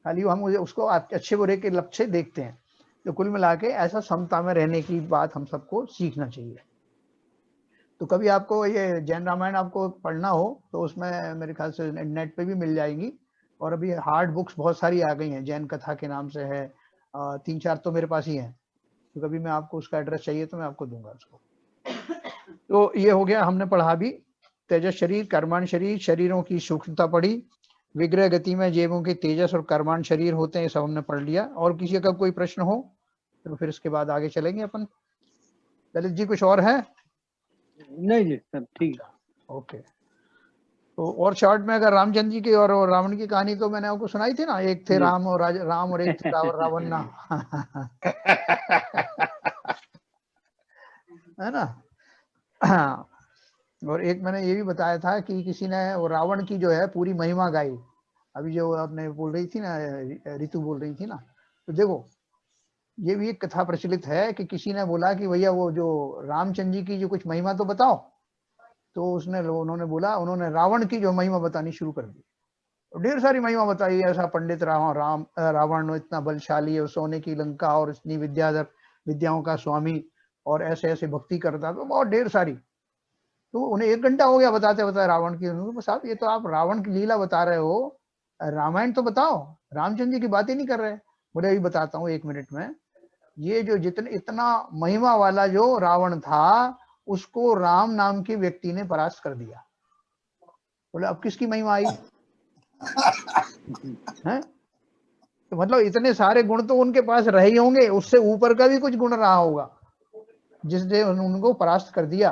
खाली हम उसको अच्छे बुरे के लक्ष्य देखते हैं। तो कुल मिला के ऐसा समता में रहने की बात हम सबको सीखना चाहिए। तो कभी आपको ये जैन रामायण आपको पढ़ना हो तो उसमें मेरे ख्याल से नेट पे भी मिल जाएगी, और अभी हार्ड बुक्स बहुत सारी आ गई हैं, जैन कथा के नाम से है, 3-4 तो मेरे पास ही हैं। तो कभी मैं आपको उसका एड्रेस चाहिए तो मैं आपको दूंगा उसको। तो ये हो गया, हमने पढ़ा भी तेजस शरीर, कर्माण शरीर, शरीरों की सूक्ष्मता पढ़ी, विग्रह गति में जीवों के तेजस और कर्माण शरीर होते हैं, सब हमने पढ़ लिया। और किसी का कोई प्रश्न हो तो फिर इसके बाद आगे चलेंगे अपन। ललित जी कुछ और है? नहीं जी, सब ठीक। ओके। तो और शॉर्ट में अगर रामचंद्र जी की और रावण की कहानी तो मैंने आपको सुनाई थी ना, एक थे राम और एक थे रावण ना है ना। और एक मैंने ये भी बताया था कि किसी ने वो रावण की जो है पूरी महिमा गाई। अभी जो आपने बोल रही थी ना, ऋतु बोल रही थी ना, तो देखो ये भी एक कथा प्रचलित है कि किसी ने बोला कि भैया वो जो रामचंद्र जी की जो कुछ महिमा तो बताओ। तो उन्होंने बोला, उन्होंने रावण की जो महिमा बतानी शुरू कर दी। ढेर सारी महिमा बताई, ऐसा पंडित रावण इतना बलशाली है, सोने की लंका और इतनी विद्याओं का स्वामी, और ऐसे ऐसे भक्ति करता, तो बहुत ढेर सारी। तो उन्हें 1 घंटा हो गया बताते बताते रावण की। उन्होंने साहब ये तो आप रावण की लीला बता रहे हो, रामायण तो बताओ, रामचंद्र जी की बात ही नहीं कर रहे। बोले अभी बताता हूँ 1 मिनट में। ये जो इतना महिमा वाला जो रावण था, उसको राम नाम के व्यक्ति ने परास्त कर दिया। बोले अब किसकी महिमा आई है? तो मतलब इतने सारे गुण तो उनके पास रहे होंगे, उससे ऊपर का भी कुछ गुण रहा होगा जिसने उनको परास्त कर दिया।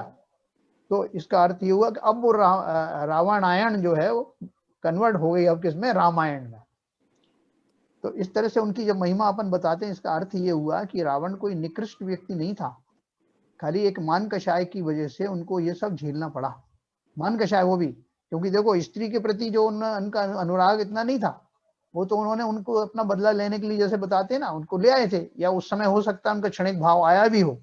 तो इसका अर्थ ये हुआ कि अब वो रावणायण जो है वो कन्वर्ट हो गई अब किसमें, रामायण में। तो इस तरह से उनकी जब महिमा अपन बताते हैं, इसका अर्थ ये हुआ कि रावण कोई निकृष्ट व्यक्ति नहीं था, खाली एक मान कषाय की वजह से उनको ये सब झेलना पड़ा। मान कषाय वो भी, क्योंकि देखो स्त्री के प्रति जो उनका अनुराग इतना नहीं था, वो तो उन्होंने उनको अपना बदला लेने के लिए जैसे बताते हैं ना, उनको ले आए थे, या उस समय हो सकता है उनका क्षणिक भाव आया भी हो,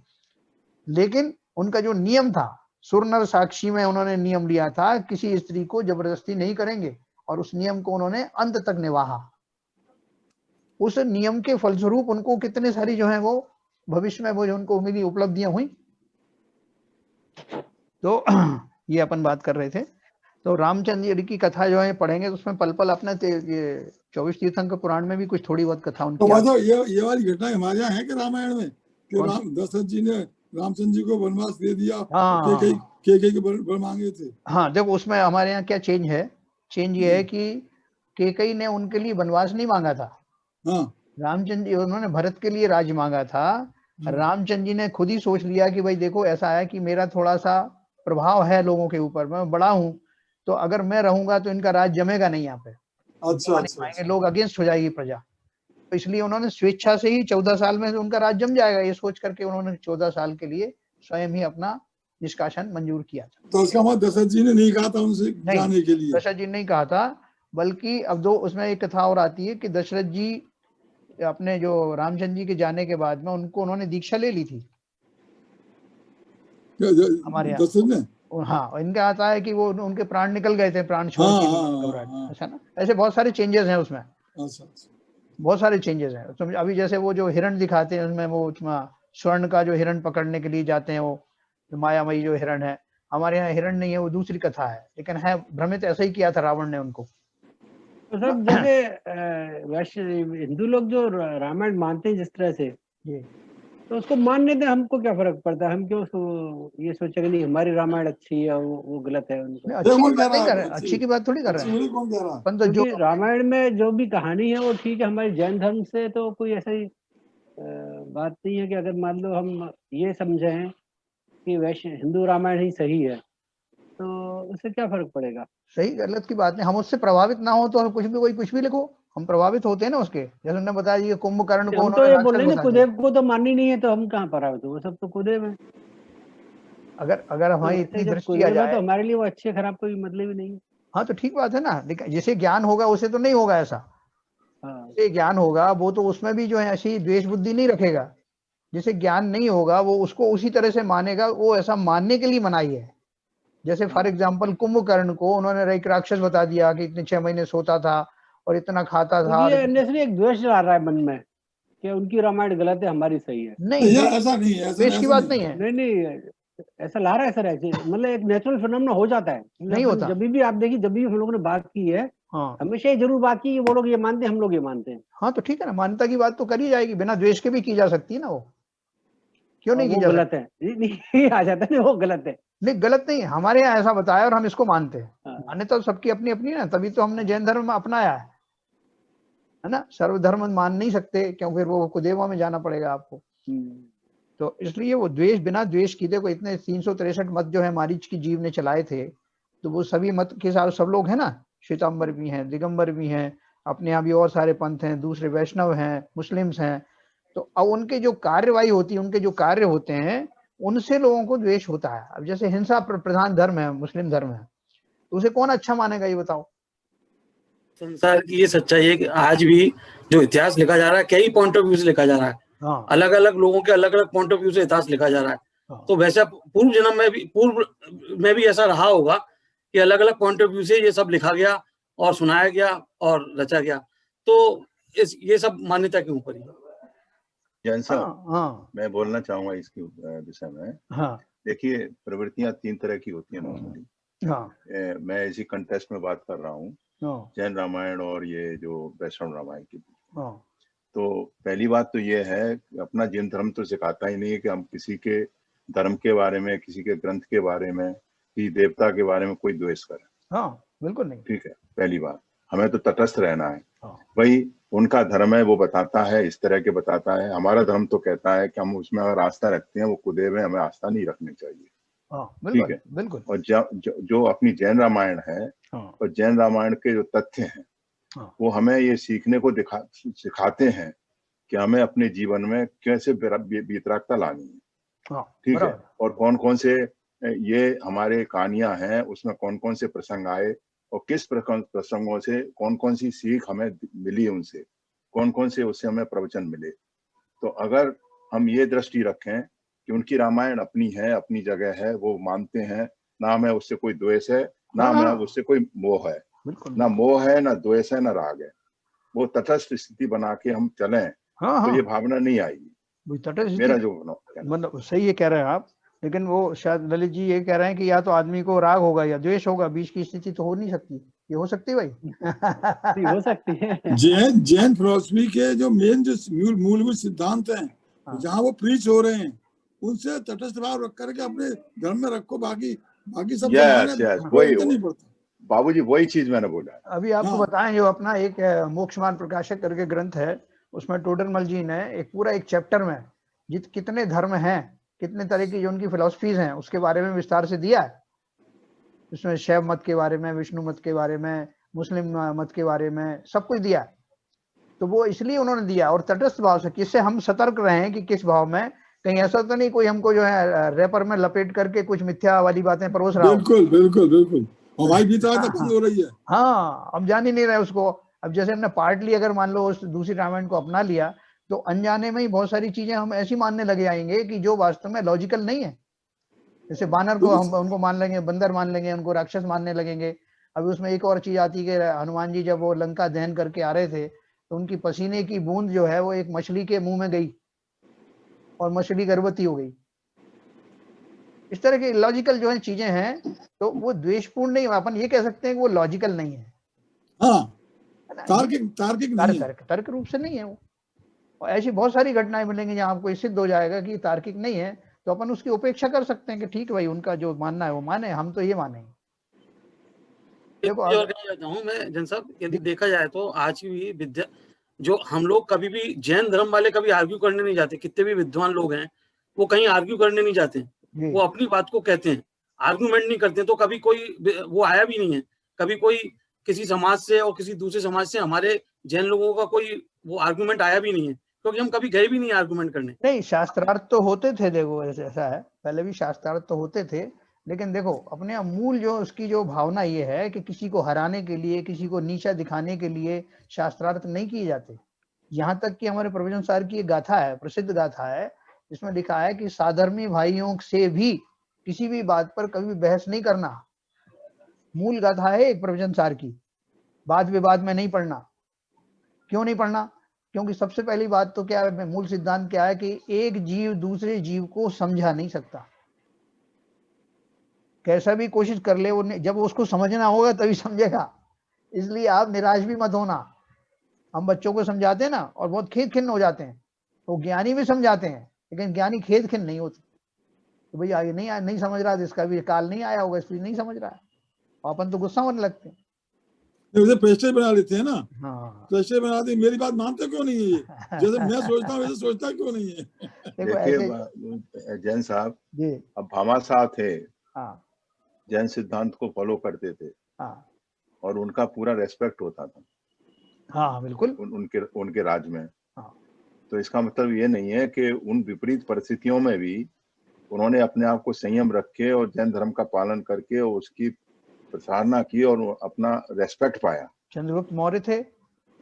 लेकिन उनका जो नियम था, सुर नर साक्षी में उन्होंने नियम लिया था किसी स्त्री को जबरदस्ती नहीं करेंगे, और उस नियम को उन्होंने अंत तक निभाया। उस नियम के फलस्वरूप उनको कितने सारी जो है वो भविष्य में वो जो उनको मिली उपलब्धियां हुई। तो ये अपन बात कर रहे थे। तो रामचंद्र जी की कथा जो है पढ़ेंगे तो उसमें पल पल अपने ये 24 तीर्थंकर पुराण में भी कुछ थोड़ी बहुत कथा उनकी। तो ये वाली घटना हमारे यहाँ है कि रामायण में कि दशरथ जी ने रामचंद्र जी को वनवास दे दिया, केकई के वर मांगे थे। हाँ, जब उसमें हमारे यहाँ क्या चेंज है, चेंज ये है कि केकई ने उनके लिए वनवास नहीं मांगा था। हाँ। रामचंद्र जी, उन्होंने भरत के लिए राज्य मांगा था। रामचंद्र जी ने खुद ही सोच लिया कि भाई देखो ऐसा है कि मेरा थोड़ा सा प्रभाव है लोगों के ऊपर, मैं बड़ा हूँ, तो अगर मैं रहूंगा तो इनका राज जमेगा नहीं यहाँ पे। अच्छा। लोग अगेंस्ट हो जाएगी प्रजा। तो इसलिए उन्होंने स्वेच्छा से ही 14 साल में उनका राज जम जाएगा, ये सोच करके उन्होंने 14 साल के लिए स्वयं ही अपना निष्कासन मंजूर किया था। तो उसका मतलब दशरथ जी ने नहीं कहा था उनसे जाने के लिए? दशरथ जी ने नहीं कहा था, बल्कि अब दो उसमें एक कथा और आती है कि दशरथ जी अपने जो रामचंद्र जी के जाने के बाद में उन्होंने दीक्षा ले ली थी हमारे यहाँ। हाँ, इनका आता है कि वो उनके प्राण निकल गए थे, प्राण छोड़ के, ऐसा ना, ऐसे बहुत सारे चेंजेस हैं उसमें। बहुत सारे चेंजेस हैं। तो अभी जैसे वो जो हिरण दिखाते हैं उसमें, वो स्वर्ण का जो हिरण पकड़ने के लिए जाते हैं, वो मायामयी जो हिरण है, हमारे यहाँ हिरण नहीं है, वो दूसरी कथा है, लेकिन है भ्रमित ऐसा ही किया था रावण ने उनको। तो सब जैसे हिंदू लोग जो रामायण मानते हैं जिस तरह से, तो उसको मानने दें, हमको क्या फर्क पड़ता है? हम क्यों ये सोचेंगे नहीं हमारी रामायण अच्छी है वो गलत है उनको। अच्छी की बात थोड़ी कर रहे हैं। जो रामायण में जो भी कहानी है वो ठीक है, हमारे जैन धर्म से तो कोई ऐसी बात नहीं है कि अगर मान लो हम ये समझें कि वैश्य हिंदू रामायण ही सही है तो उससे क्या फर्क पड़ेगा? सही गलत की बात नहीं, हम उससे प्रभावित ना हो तो कुछ भी कोई कुछ भी लिखो, हम प्रभावित होते हैं ना उसके। जैसे उन्होंने बताया ये कुंभकर्ण को, हम तो ये बोल रहे हैं कुदेव को तो माननी नहीं है, तो हम कहाँ प्रभावित हो? वो सब तो कुदेव है। अगर हमारी इतनी दृष्टि आ जाए तो हमारे लिए वो अच्छे खराब कोई मतलब ही नहीं है। हाँ तो ठीक बात है ना, लेकिन जिसे ज्ञान होगा उसे तो नहीं होगा ऐसा। जिसे ज्ञान होगा वो तो उसमें भी जो है ऐसी द्वेष बुद्धि नहीं रखेगा। जिसे ज्ञान नहीं होगा वो उसको उसी तरह से मानेगा, वो ऐसा मानने के लिए मनाई है। जैसे फॉर एग्जाम्पल कुंभकर्ण को उन्होंने एक राक्षस बता दिया कि इतने 6 महीने सोता था और इतना खाता था। ये एक द्वेष ला रहा है मन में कि उनकी रामायण गलत है हमारी सही है। नहीं ऐसा नहीं है, द्वेष की बात नहीं है। नहीं ऐसा ला रहा है सर, ऐसे मतलब एक नेचुरल फिनोमेना हो जाता है। नहीं होता। जब भी आप देखिए, जब भी हम लोगों ने बात की है हमेशा ये जरूर बात की, वो लोग ये मानते हैं हम लोग ये मानते हैं। हाँ तो ठीक है ना, मान्यता की बात तो करी जाएगी, बिना द्वेष के भी की जा सकती है ना। वो क्यों नहीं की जा गलत है? नहीं आ जाता है वो गलत है। नहीं गलत नहीं, हमारे यहाँ ऐसा बताया और हम इसको मानते हैं। मान्यता तो सबकी अपनी अपनी ना, तभी तो हमने जैन धर्म में अपनाया है ना। सर्वधर्म मान नहीं सकते क्यों, फिर वो कुदेवा में जाना पड़ेगा आपको। तो इसलिए वो द्वेष, बिना द्वेष की, देखो इतने 363 मत जो है मारीच की जीव ने चलाए थे, तो वो सभी मत के साथ सब लोग हैं ना, श्वेतांबर भी हैं, दिगंबर भी हैं, अपने यहाँ भी और सारे पंथ हैं, दूसरे वैष्णव हैं, मुस्लिम्स हैं। तो अब उनके जो कार्यवाही होती है, उनके जो कार्य होते हैं, उनसे लोगों को द्वेष होता है। अब जैसे हिंसा प्रधान धर्म है, मुस्लिम धर्म है, तो उसे कौन अच्छा मानेगा ये बताओ? संसार की ये सच्चाई है कि आज भी जो इतिहास लिखा जा रहा है कई पॉइंट ऑफ व्यू से लिखा जा रहा है। अलग अलग लोगों के अलग अलग पॉइंट ऑफ व्यू से इतिहास लिखा जा रहा है। तो वैसा पूर्व जन्म में भी ऐसा रहा होगा कि अलग अलग पॉइंट ऑफ व्यू से ये सब लिखा गया और सुनाया गया और रचा गया। तो ये सब मान्यता के ऊपर ही। जैन साहब, मैं बोलना चाहूंगा इसके विषय में। देखिए, प्रवृत्तियां 3 तरह की होती है नॉर्मली। मैं इसी कंटेस्ट में बात कर रहा हूँ, जैन रामायण और ये जो वैष्णव रामायण की। तो पहली बात तो ये है, अपना जैन धर्म तो सिखाता ही नहीं है कि हम किसी के धर्म के बारे में, किसी के ग्रंथ के बारे में, किसी देवता के बारे में कोई द्वेष करें। बिल्कुल नहीं। ठीक है, पहली बात, हमें तो तटस्थ रहना है। भाई उनका धर्म है, वो बताता है, इस तरह के बताता है। हमारा धर्म तो कहता है कि हम उसमें अगर आस्था रखते हैं वो कुदेव है, हमें आस्था नहीं रखनी चाहिए। ठीक है, बिल्कुल। और जो अपनी जैन रामायण है और जैन रामायण के जो तथ्य हैं वो हमें ये सीखने को सिखाते हैं कि हमें अपने जीवन में कैसे वितरागता लानी है। ठीक है, और कौन कौन से ये हमारे कहानियां हैं, उसमें कौन कौन से प्रसंग आए और किस प्रसंगों से कौन कौन सी सीख हमें मिली, उनसे कौन कौन से उससे हमें प्रवचन मिले। तो अगर हम ये दृष्टि रखें कि उनकी रामायण अपनी है, अपनी जगह है, वो मानते हैं, ना हमें उससे कोई द्वेष है, ना हमें उससे कोई मोह है, ना मोह है, ना द्वेष है, ना राग है। वो तटस्थ स्थिति बना के हम चलें तो ये भावना नहीं आएगी। मेरा जो मतलब सही है कह रहे हैं आप, लेकिन वो शायद ललित जी ये कह रहे हैं कि या तो आदमी को राग होगा या द्वेष होगा, बीच की स्थिति तो हो नहीं सकती। ये हो सकती है भाई? हो सकती है। जैन फिलॉसफी के जो मेन जो मूलभूत सिद्धांत हैं, जहाँ वो प्रीच हो रहे हैं, उनसे तटस्थ भाव रख करके अपने धर्म में रखो, बाकी सब नहीं पड़ता। बाबूजी वही चीज मैंने बोला। अभी आपको बताएं, जो अपना एक मोक्षमान प्रकाशक करके ग्रंथ है, उसमें टोडरमल जी ने एक पूरा एक चैप्टर में कितने धर्म हैं, कितने तरह की जो उनकी फिलॉसफीज हैं, उसके बारे में विस्तार से दिया है। उसमें शैव मत के बारे में, विष्णु मत के बारे में, मुस्लिम मत के बारे में सब कुछ दिया। तो वो इसलिए उन्होंने दिया, और तटस्थ भाव से, किससे हम सतर्क रहे कि किस भाव में, कहीं ऐसा तो नहीं कोई हमको जो है रैपर में लपेट करके कुछ मिथ्या वाली बातें परोस रहा हो। बिल्कुल बिल्कुल बिल्कुल। हमारी भी बंद हो रही है। हाँ, हम जान ही नहीं रहे उसको। अब जैसे हमने पार्टली अगर मान लो उस दूसरी रामायण को अपना लिया, तो अनजाने में ही बहुत सारी चीजें हम ऐसी मानने लगे आएंगे कि जो वास्तव में लॉजिकल नहीं है। जैसे बानर को हम उनको मान लेंगे, बंदर मान लेंगे, उनको राक्षस मानने लगेंगे। अभी उसमें एक और चीज आती है कि हनुमान जी जब वो लंका दहन करके आ रहे थे, तो उनकी पसीने की बूंद जो है वो एक मछली के मुंह में गई और मछली गर्भवती हो गई। इस तरह के लॉजिकल जो है चीजें हैं, तो वो द्वेषपूर्ण नहीं, अपन ये कह सकते हैं कि वो लॉजिकल नहीं है। हाँ, तार्किक तर्क रूप से नहीं है वो। और ऐसी बहुत सारी घटनाएं मिलेंगी जहां आपको सिद्ध हो जाएगा कि तार्किक नहीं है, तो अपन उसकी उपेक्षा कर सकते हैं कि ठीक है भाई, उनका जो मानना है वो माने, हम तो ये मानेंगे। देखो और कहना चाहता हूँ मैं जन साहब, यदि देखा जाए तो आज की भी विद्या, जो हम लोग कभी भी जैन धर्म वाले कभी आर्ग्यू करने नहीं जाते, कितने भी विद्वान लोग हैं वो कहीं आर्ग्यू करने नहीं जाते, वो अपनी बात को कहते हैं, आर्गुमेंट नहीं करते। तो कभी कोई वो आया भी नहीं है, कभी कोई किसी समाज से और किसी दूसरे समाज से हमारे जैन लोगों का कोई वो आर्गुमेंट आया भी नहीं है, क्योंकि हम कभी गए भी नहीं आर्गुमेंट करने। नहीं, शास्त्रार्थ तो होते थे, देखो ऐसा है, पहले भी शास्त्रार्थ तो होते थे, लेकिन देखो अपने मूल जो उसकी जो भावना ये है कि किसी को हराने के लिए, किसी को नीचा दिखाने के लिए शास्त्रार्थ नहीं किए जाते। यहाँ तक कि हमारे प्रवचन सार की एक गाथा है, प्रसिद्ध गाथा है, जिसमें लिखा है कि साधर्मी भाइयों से भी किसी भी बात पर कभी बहस नहीं करना। मूल गाथा है एक प्रवचन सार की, वाद विवाद में नहीं पढ़ना। क्यों नहीं पढ़ना? क्योंकि सबसे पहली बात तो क्या है, मूल सिद्धांत क्या है कि एक जीव दूसरे जीव को समझा नहीं सकता, कैसा भी कोशिश कर ले, वो जब उसको समझना होगा तभी समझेगा। इसलिए आप निराश भी मत होना। हम बच्चों को समझाते हैं ना, और बहुत खेद खिन्न हो जाते हैं, तो ज्ञानी भी समझाते हैं, लेकिन ज्ञानी खेद खिन्न नहीं होते, तो भैया ये नहीं समझ रहा, इसका भी काल नहीं आया होगा इसलिए नहीं समझ रहा है, और अपन तो गुस्सा होने लगते हैं, उसे प्रेशर बना लेते हैं ना। हाँ, प्रेशर बना दे, मेरी बात मानते क्यों नहीं है, जैसे मैं सोचता हूँ वैसे सोचता क्यों नहीं है। देखिए जैन साहब जी, अब भामाशाह थे, हाँ, जैन सिद्धांत को फॉलो करते थे, हाँ, और उनका पूरा रेस्पेक्ट होता था, हाँ बिल्कुल, उनके राज में, हाँ। तो इसका मतलब ये नहीं है कि उन विपरीत परिस्थितियों में भी उन्होंने अपने आप को संयम रखे और जैन धर्म का पालन करके और उसकी प्रसारना की और अपना रेस्पेक्ट पाया। चंद्रगुप्त मौर्य थे,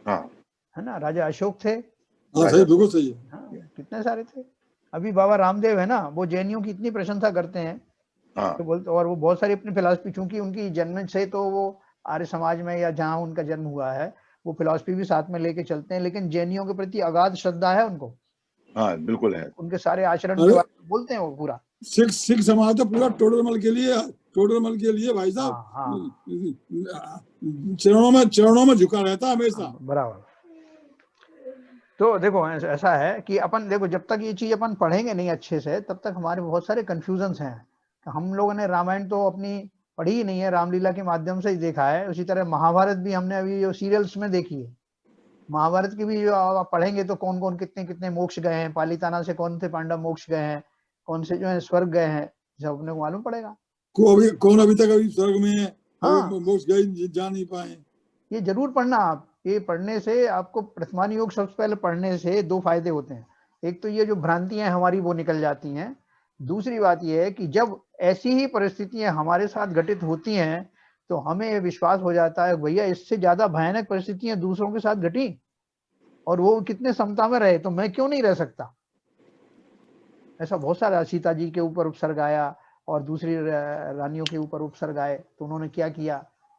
हाँ, है ना, राजा अशोक थे, हाँ सही, बिल्कुल सही है, हाँ, कितने सारे थे। अभी बाबा रामदेव है ना, वो जैनियों की इतनी प्रशंसा करते हैं, हाँ, तो बोलते, और वो बहुत सारी अपनी फिलॉसफी, चूंकि उनकी जन्म से तो वो आर्य समाज में या जहाँ उनका जन्म हुआ है वो फिलॉसफी भी साथ में लेके चलते हैं, लेकिन जैनियों के प्रति अगाध श्रद्धा है उनको, हाँ बिल्कुल है, उनके सारे आचरण के बारे में बोलते हैं वो पूरा। सिख समाज तो पूरा टोडरमल के लिए भाई साहब चरणों में झुका रहता है हमेशा, बराबर। तो देखो ऐसा है कि अपन देखो, जब तक ये चीज अपन पढ़ेंगे नहीं अच्छे से, तब तक हमारे बहुत सारे कंफ्यूजन्स हैं। हम लोगों ने रामायण तो अपनी पढ़ी ही नहीं है, रामलीला के माध्यम से ही देखा है। उसी तरह महाभारत भी हमने अभी जो सीरियल्स में देखी है, महाभारत की भी जो आप पढ़ेंगे तो कौन कौन कितने कितने मोक्ष गए हैं, पालीताना से कौन थे पांडव मोक्ष गए हैं, कौन से जो है स्वर्ग गए हैं, सब अपने को मालूम पड़ेगा। कौन अभी तक स्वर्ग में है, हाँ, मोक्ष गए जा नहीं पाए। ये जरूर पढ़ना आप। ये पढ़ने से आपको प्रथमान योग सबसे पहले पढ़ने से दो फायदे होते हैं। एक तो ये जो भ्रांतियां हमारी वो निकल जाती हैं, दूसरी बात ये है कि जब ऐसी ही परिस्थितियां हमारे साथ घटित होती हैं तो हमें विश्वास हो जाता है भैया इससे ज्यादा भयानक परिस्थितियां दूसरों के साथ घटी और वो कितने समता में रहे, तो मैं क्यों नहीं रह सकता। ऐसा बहुत सारा, सीता जी के ऊपर उपसर्ग आया और दूसरी रानियों के ऊपर उपसर्ग आए, तो उन्होंने क्या किया,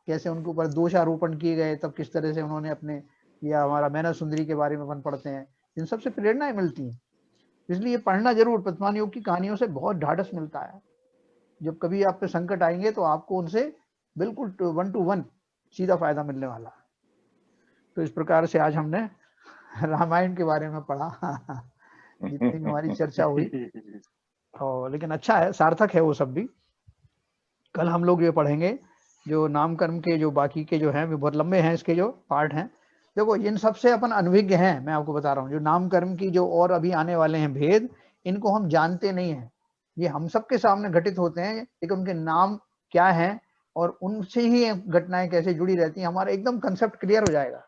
कैसे उनके ऊपर दोषारोपण किए गए, तब किस तरह से उन्होंने अपने, या हमारा मैना सुंदरी के बारे में अपन पढ़ते हैं, इन सबसे प्रेरणाएं मिलती हैं। इसलिए पढ़ना जरूर, प्रथमान योग की कहानियों से बहुत ढाढ़स मिलता है। जब कभी आप पे संकट आएंगे तो आपको उनसे बिल्कुल 1 to 1 सीधा फायदा मिलने वाला है। तो इस प्रकार से आज हमने रामायण के बारे में पढ़ा जितनी हमारी चर्चा हुई, और लेकिन अच्छा है, सार्थक है वो सब भी। कल हम लोग ये पढ़ेंगे जो नामकर्म के जो बाकी के जो हैं, वो बहुत लंबे हैं, इसके जो पार्ट हैं। देखो इन सबसे अपन अनभिज्ञ हैं, मैं आपको बता रहा हूँ। जो नामकर्म की जो और अभी आने वाले हैं भेद, इनको हम जानते नहीं हैं। ये हम सबके सामने घटित होते हैं, लेकिन उनके नाम क्या हैं और उनसे ही घटनाएं कैसे जुड़ी रहती हैं, हमारा एकदम कंसेप्ट क्लियर हो जाएगा।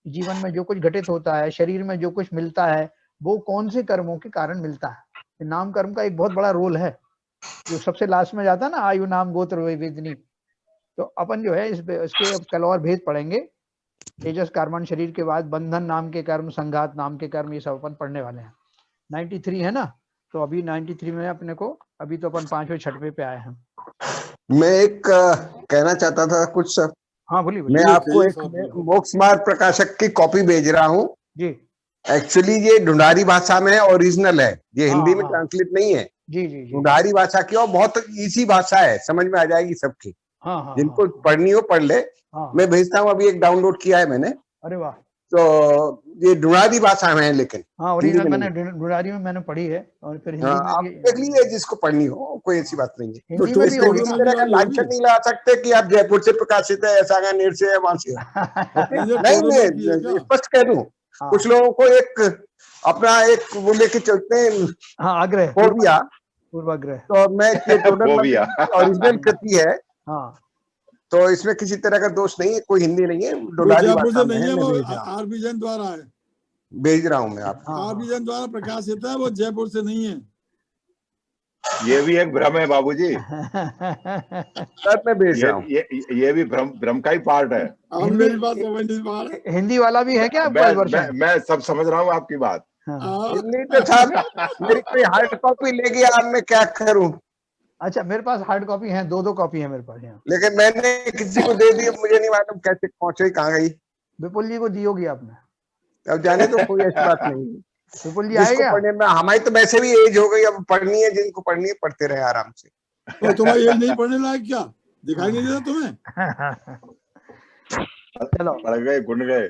जीवन में जो कुछ घटित होता है, शरीर में जो कुछ मिलता है, वो कौन से कर्मों के कारण मिलता है। नाम कर्म का एक बहुत बड़ा रोल है, जो सबसे लास्ट में जाता है ना, आयु नाम गोत्र वेदनी। तो अपन जो है इसके कल और भेद पढ़ेंगे। तेजस कार्बन शरीर के बाद बंधन नाम के कर्म, संघात नाम के कर्म, ये सब अपन पढ़ने वाले हैं। 93 है ना, तो अभी 93 में अपने को, अभी तो अपन 5वें 6वें पे आए हैं। मैं एक कहना चाहता था कुछ सर। हाँ बोलिए। मैं आपको एक मोक्ष मार्ग प्रकाशक की कॉपी भेज रहा हूँ जी। एक्चुअली ये ढूंढारी भाषा में ओरिजिनल है, ये हिंदी में ट्रांसलेट नहीं है। जी जी। ढूंढारी भाषा की और बहुत इजी भाषा है, समझ में आ जाएगी सबकी। हाँ, जिनको पढ़नी हो पढ़ ले। मैं भेजता हूँ, अभी एक डाउनलोड किया है मैंने। अरे वाह। तो ये डुरारी भाषा में है, लेकिन हाँ ओरिजिनल मैंने डुरारी में मैंने पढ़ी है और फिर हिंदी में आप देख लीजिए जिसको पढ़नी हो, कोई ऐसी बात नहीं है। हिंदी में भी होगी। इस तरह का लांछन नहीं लगा सकते कि आप जयपुर से प्रकाशित है, ऐसा का नीर से है, वहां से नहीं, स्पष्ट कह दूं, कुछ लोगों को एक अपना एक वो लेके चलते हैं, हाँ आग्रह, पूर्वाग्रह। तो मैं ओरिजिनल कृति है, हाँ तो इसमें किसी तरह का दोष नहीं है, कोई हिंदी नहीं है, डोलारी भाषा में है। वो आरबी जैन द्वारा है, भेज रहा हूँ मैं आपको। आरबी जैन द्वारा प्रकाशित है, वो जयपुर से नहीं है। ये भी एक भ्रम है बाबूजी। सर मैं भेज रहा हूँ, ये भी भ्रम का ही पार्ट है। मेरी बात समझ, हिंदी वाला भी है क्या? मैं सब समझ रहा हूँ आपकी बात। हिंदी तो साहब मेरी कोई हार्ड कॉपी ले गया, अब मैं क्या करूँ? अच्छा मेरे पास हार्ड कॉपी है, दो कॉपी है मेरे पास यहाँ, लेकिन मैंने किसी को दे दी, मुझे नहीं मालूम कैसे पहुंचे, कहाँ गई। विपुल जी को दी होगी आपने? अब जाने तो कोई ऐसी बात नहीं है। विपुल जी आएगा पढ़ने में, हमारी तो वैसे भी एज हो गई, अब पढ़नी है, जिनको पढ़नी है पढ़ते रहे आराम से। तो तुम्हारी एज नहीं पढ़ने लायक क्या? दिखाई नहीं देता तुम्हें? चलो पढ़ गए, गुण गए।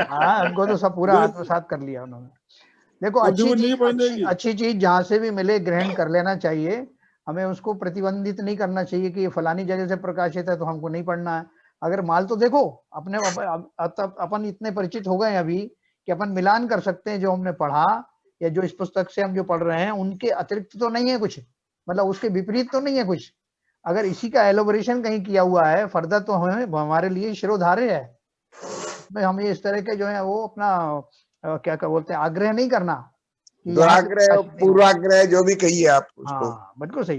हाँ उनको तो सब पूरा आत्मसात कर लिया उन्होंने। देखो अच्छी चीज जहाँ से भी मिले ग्रहण कर लेना चाहिए, हमें उसको प्रतिबंधित नहीं करना चाहिए कि ये फलानी जगह से प्रकाशित है तो हमको नहीं पढ़ना है। अगर माल तो देखो अपने अपन इतने परिचित हो गए अभी कि अपन मिलान कर सकते हैं, जो हमने पढ़ा या जो इस पुस्तक से हम जो पढ़ रहे हैं उनके अतिरिक्त तो नहीं है कुछ, मतलब उसके विपरीत तो नहीं है कुछ। अगर इसी का एलोबरेशन कहीं किया हुआ है फर्दर तो हमारे लिए शिरोधार्य है। हमें इस तरह के जो है वो अपना क्या बोलते हैं आग्रह नहीं करना, दुराग्रह पूर्वाग्रह जो भी कहिए आप उसको। हाँ बिल्कुल सही।